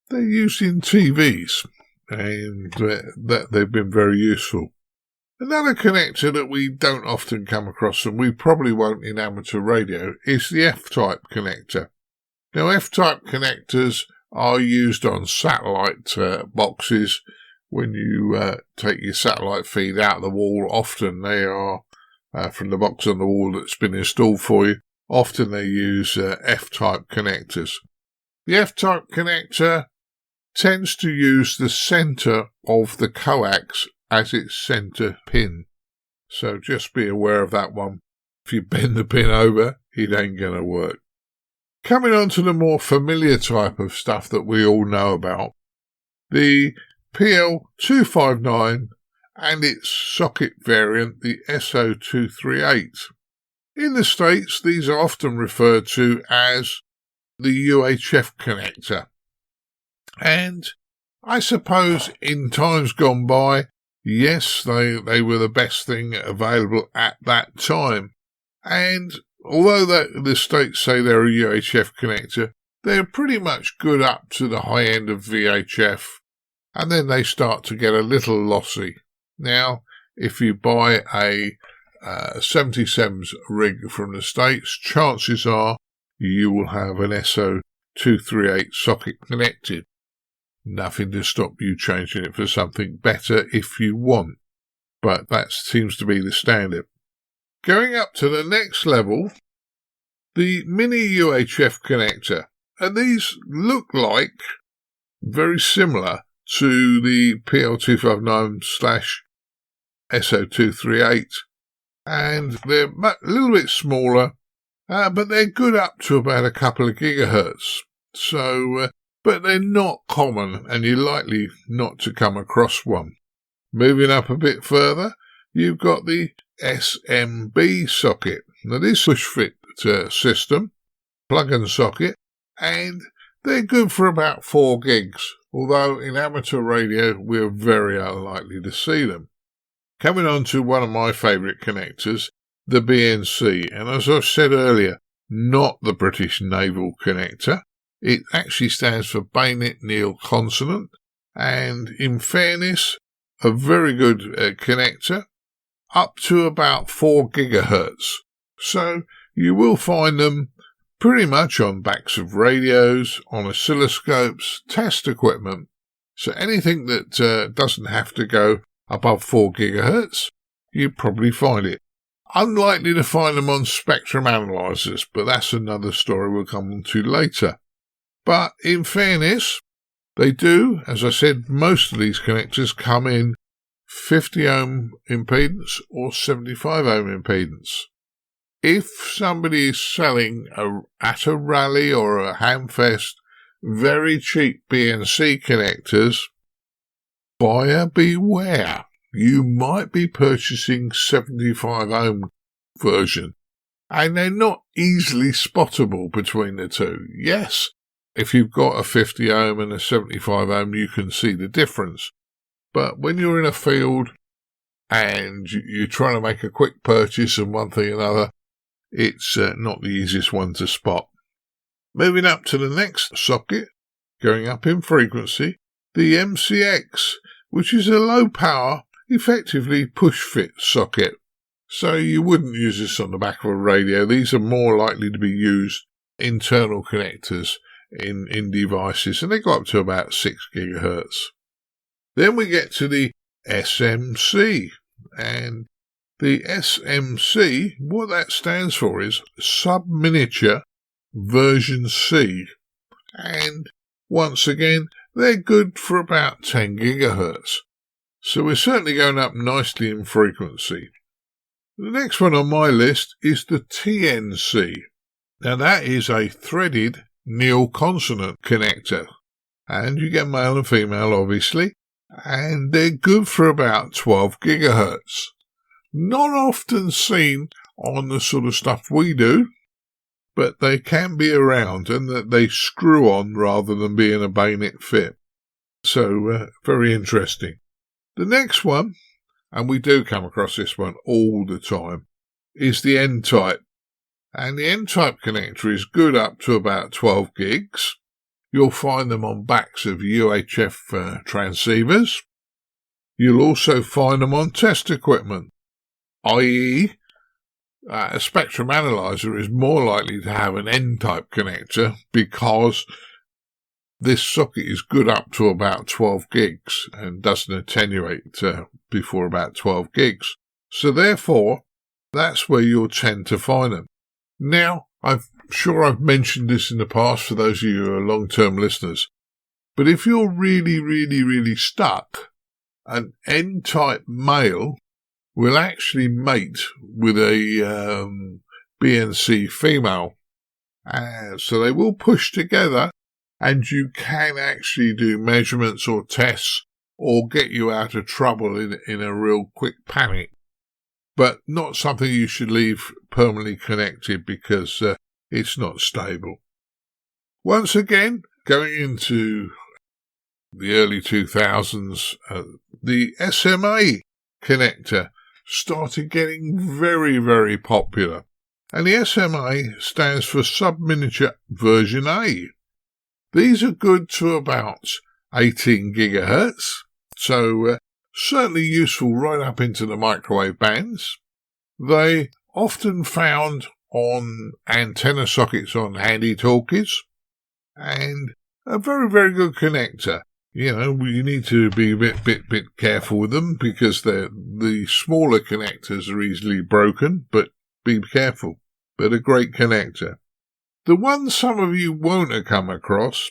they're used in TVs, and that they've been very useful. Another connector that we don't often come across, and we probably won't in amateur radio, is the F-type connector. Now, F-type connectors are used on satellite boxes. When you take your satellite feed out of the wall, often they are from the box on the wall that's been installed for you. Often they use F-type connectors. The F-type connector tends to use the center of the coax as its center pin. So just be aware of that one. If you bend the pin over, it ain't going to work. Coming on to the more familiar type of stuff that we all know about, the PL259 and its socket variant, the SO238. In the States, these are often referred to as the UHF connector. And I suppose in times gone by, yes, they were the best thing available at that time. And although the States say they're a UHF connector, they're pretty much good up to the high end of VHF, and then they start to get a little lossy. Now, if you buy a 77s rig from the States, chances are you will have an SO238 socket connected. Nothing to stop you changing it for something better if you want, but that seems to be the standard. Going up to the next level, the mini UHF connector, and these look like very similar to the PL259/SO238, and they're a little bit smaller, but they're good up to about a couple of gigahertz. So, but they're not common, and you're likely not to come across one. Moving up a bit further, you've got the SMB socket. Now, this push-fit system, plug-in socket, and they're good for about 4 gigs, although in amateur radio we're very unlikely to see them. Coming on to one of my favourite connectors, the BNC, and as I've said earlier, not the British Naval connector. It actually stands for Bayonet Neil Consonant, and in fairness, a very good connector, up to about 4 gigahertz. So you will find them pretty much on backs of radios, on oscilloscopes, test equipment. So anything that doesn't have to go above 4 gigahertz, you probably find it. Unlikely to find them on spectrum analyzers, but that's another story we'll come on to later. But in fairness, they do, as I said, most of these connectors come in 50 ohm impedance or 75 ohm impedance. If somebody is selling at a rally or a hamfest very cheap BNC connectors, buyer beware. You might be purchasing 75 ohm version, and they're not easily spottable between the two. Yes, if you've got a 50 ohm and a 75 ohm, you can see the difference. But when you're in a field and you're trying to make a quick purchase and one thing or another, it's not the easiest one to spot. Moving up to the next socket, going up in frequency, the MCX, which is a low power, effectively push-fit socket. So you wouldn't use this on the back of a radio. These are more likely to be used internal connectors in devices, and they go up to about 6 gigahertz. Then we get to the SMC, and the SMC, what that stands for is Sub-Miniature Version C, and once again, they're good for about 10 gigahertz. So we're certainly going up nicely in frequency. The next one on my list is the TNC. Now that is a threaded nil consonant connector, and you get male and female obviously, and they're good for about 12 gigahertz. Not often seen on the sort of stuff we do, but they can be around, and that they screw on rather than being a bayonet fit. So very interesting. The next one, and we do come across this one all the time, is the N-type. And the N-type connector is good up to about 12 gigs. You'll find them on backs of UHF transceivers. You'll also find them on test equipment, i.e. a spectrum analyzer is more likely to have an N-type connector because this socket is good up to about 12 gigs and doesn't attenuate before about 12 gigs. So therefore, that's where you'll tend to find them. Now, I'm sure I've mentioned this in the past for those of you who are long-term listeners, but if you're really stuck, an N-type male will actually mate with a BNC female. So they will push together, and you can actually do measurements or tests or get you out of trouble in a real quick panic. But not something you should leave permanently connected because it's not stable. Once again, going into the early 2000s, the SMA connector started getting very popular. And the SMA stands for Sub-Miniature Version A. These are good to about 18 gigahertz, so certainly useful right up into the microwave bands. They often found on antenna sockets on handy-talkies, and a very good connector. You know, you need to be a bit careful with them because the smaller connectors are easily broken, but be careful. But a great connector. The one some of you won't have come across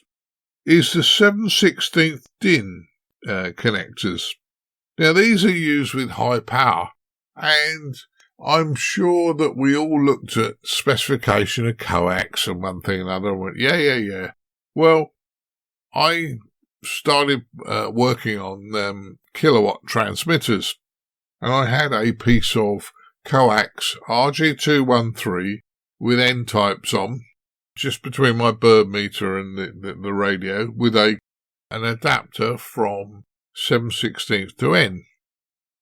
is the 7/16 DIN connectors. Now, these are used with high power, and I'm sure that we all looked at specification of coax and one thing and another and went, yeah. Well, I started working on kilowatt transmitters, and I had a piece of coax RG213 with N-types on, just between my bird meter and the radio, with an adapter from 7/16 to N.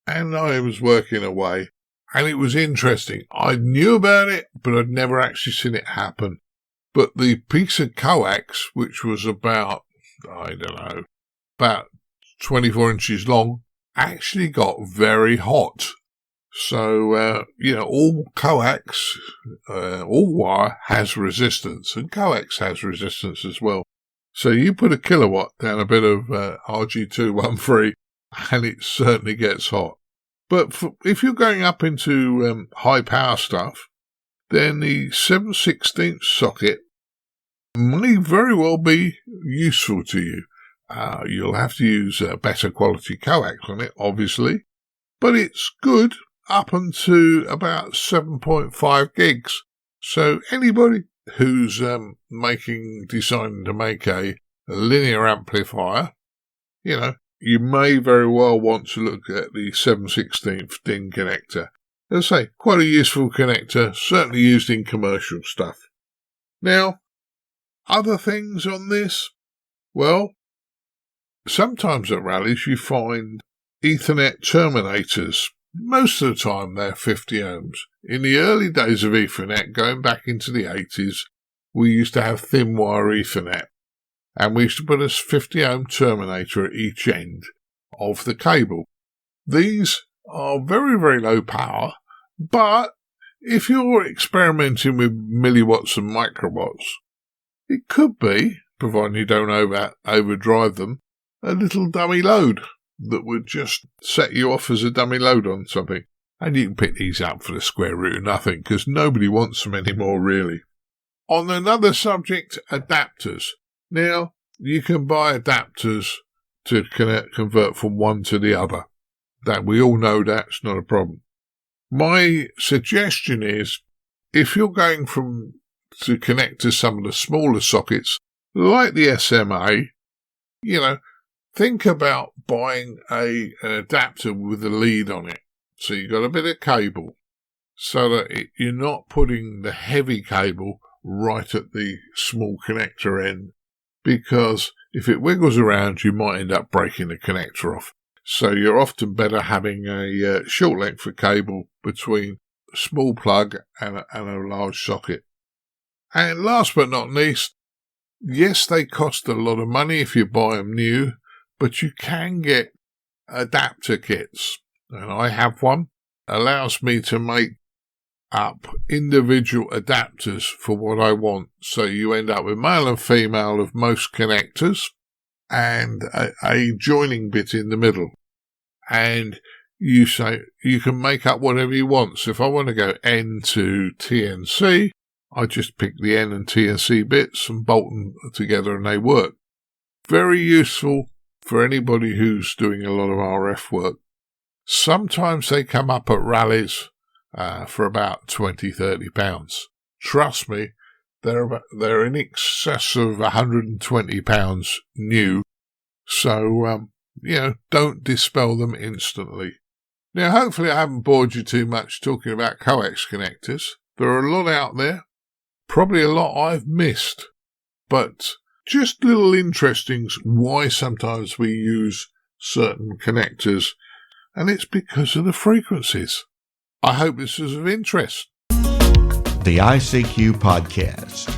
And I was working away, and it was interesting. I knew about it, but I'd never actually seen it happen. But the piece of coax, which was about 24 inches long, actually got very hot. So, all coax, all wire has resistance, and coax has resistance as well. So you put a kilowatt down a bit of RG213, and it certainly gets hot. But if you're going up into high power stuff, then the 7/16 socket may very well be useful to you. You'll have to use better quality coax on it, obviously, but it's good up until about 7.5 gigs. So anybody who's deciding to make a linear amplifier, you may very well want to look at the 7/16 DIN connector. As I say, quite a useful connector, certainly used in commercial stuff. Now, other things on this? Well, sometimes at rallies you find Ethernet terminators. Most of the time they're 50 ohms. In the early days of Ethernet, going back into the 80s, we used to have thin wire Ethernet. And we used to put a 50 ohm terminator at each end of the cable. These are very low power. But if you're experimenting with milliwatts and microwatts, it could be, providing you don't overdrive them, a little dummy load that would just set you off as a dummy load on something. And you can pick these up for the square root of nothing, because nobody wants them anymore, really. On another subject, adapters. Now, you can buy adapters to convert from one to the other. That we all know that's not a problem. My suggestion is, if you're going to connect to some of the smaller sockets, like the SMA, think about buying an adapter with a lead on it. So you've got a bit of cable, so that you're not putting the heavy cable right at the small connector end, because if it wiggles around, you might end up breaking the connector off. So you're often better having a short length of cable between a small plug and a large socket. And last but not least, yes, they cost a lot of money if you buy them new, but you can get adapter kits. And I have one. Allows me to make up individual adapters for what I want. So you end up with male and female of most connectors and a joining bit in the middle. And you can make up whatever you want. So if I want to go N to TNC, I just pick the N and TNC bits and bolt them together and they work. Very useful for anybody who's doing a lot of RF work. Sometimes they come up at rallies for about £20-30. Trust me, they're in excess of £120 new. So, don't dispel them instantly. Now, hopefully I haven't bored you too much talking about coax connectors. There are a lot out there, probably a lot I've missed, but just little interestings why sometimes we use certain connectors, and it's because of the frequencies. I hope this is of interest. The ICQ Podcast.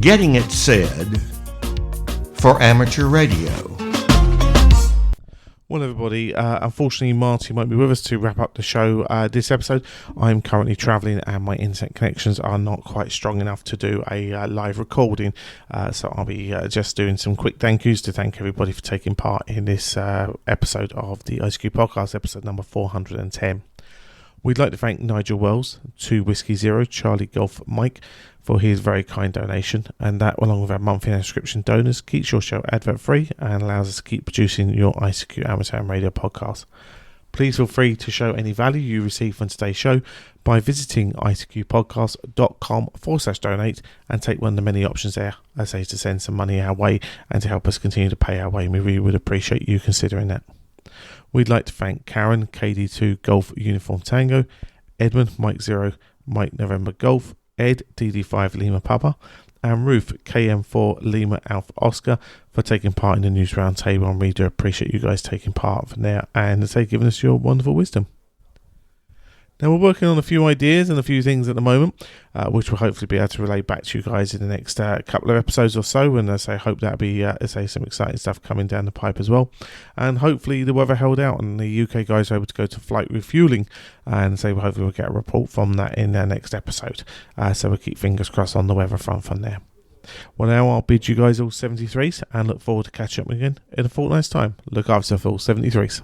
Getting it said for amateur radio. Well, everybody, unfortunately, Martin won't be with us to wrap up the show this episode. I'm currently travelling and my internet connections are not quite strong enough to do a live recording. So I'll be just doing some quick thank yous to thank everybody for taking part in this episode of the ICQ Podcast, episode number 410. We'd like to thank Nigel Wells, 2 Whiskey Zero, Charlie Golf Mike, for his very kind donation, and that, along with our monthly subscription donors, keeps your show advert free and allows us to keep producing your ICQ Amateur Radio podcast. Please feel free to show any value you receive from today's show by visiting icqpodcast.com/donate and take one of the many options there, as I say, to send some money our way and to help us continue to pay our way. We really would appreciate you considering that. We'd like to thank Caryn KD2 Golf Uniform Tango, Edmund Mike 0 Mike November Golf, Ed DD5 Lima Papa, and Ruth KM4 Lima Alpha Oscar for taking part in the News Roundtable. And we do appreciate you guys taking part from there and giving us your wonderful wisdom. Now, we're working on a few ideas and a few things at the moment, which we'll hopefully be able to relay back to you guys in the next couple of episodes or so. And I hope that'll be some exciting stuff coming down the pipe as well. And hopefully the weather held out and the UK guys are able to go to flight refueling. And hopefully we'll get a report from that in our next episode. So we'll keep fingers crossed on the weather front from there. Well, now I'll bid you guys all 73s and look forward to catching up again in a fortnight's time. Look after yourself all 73s.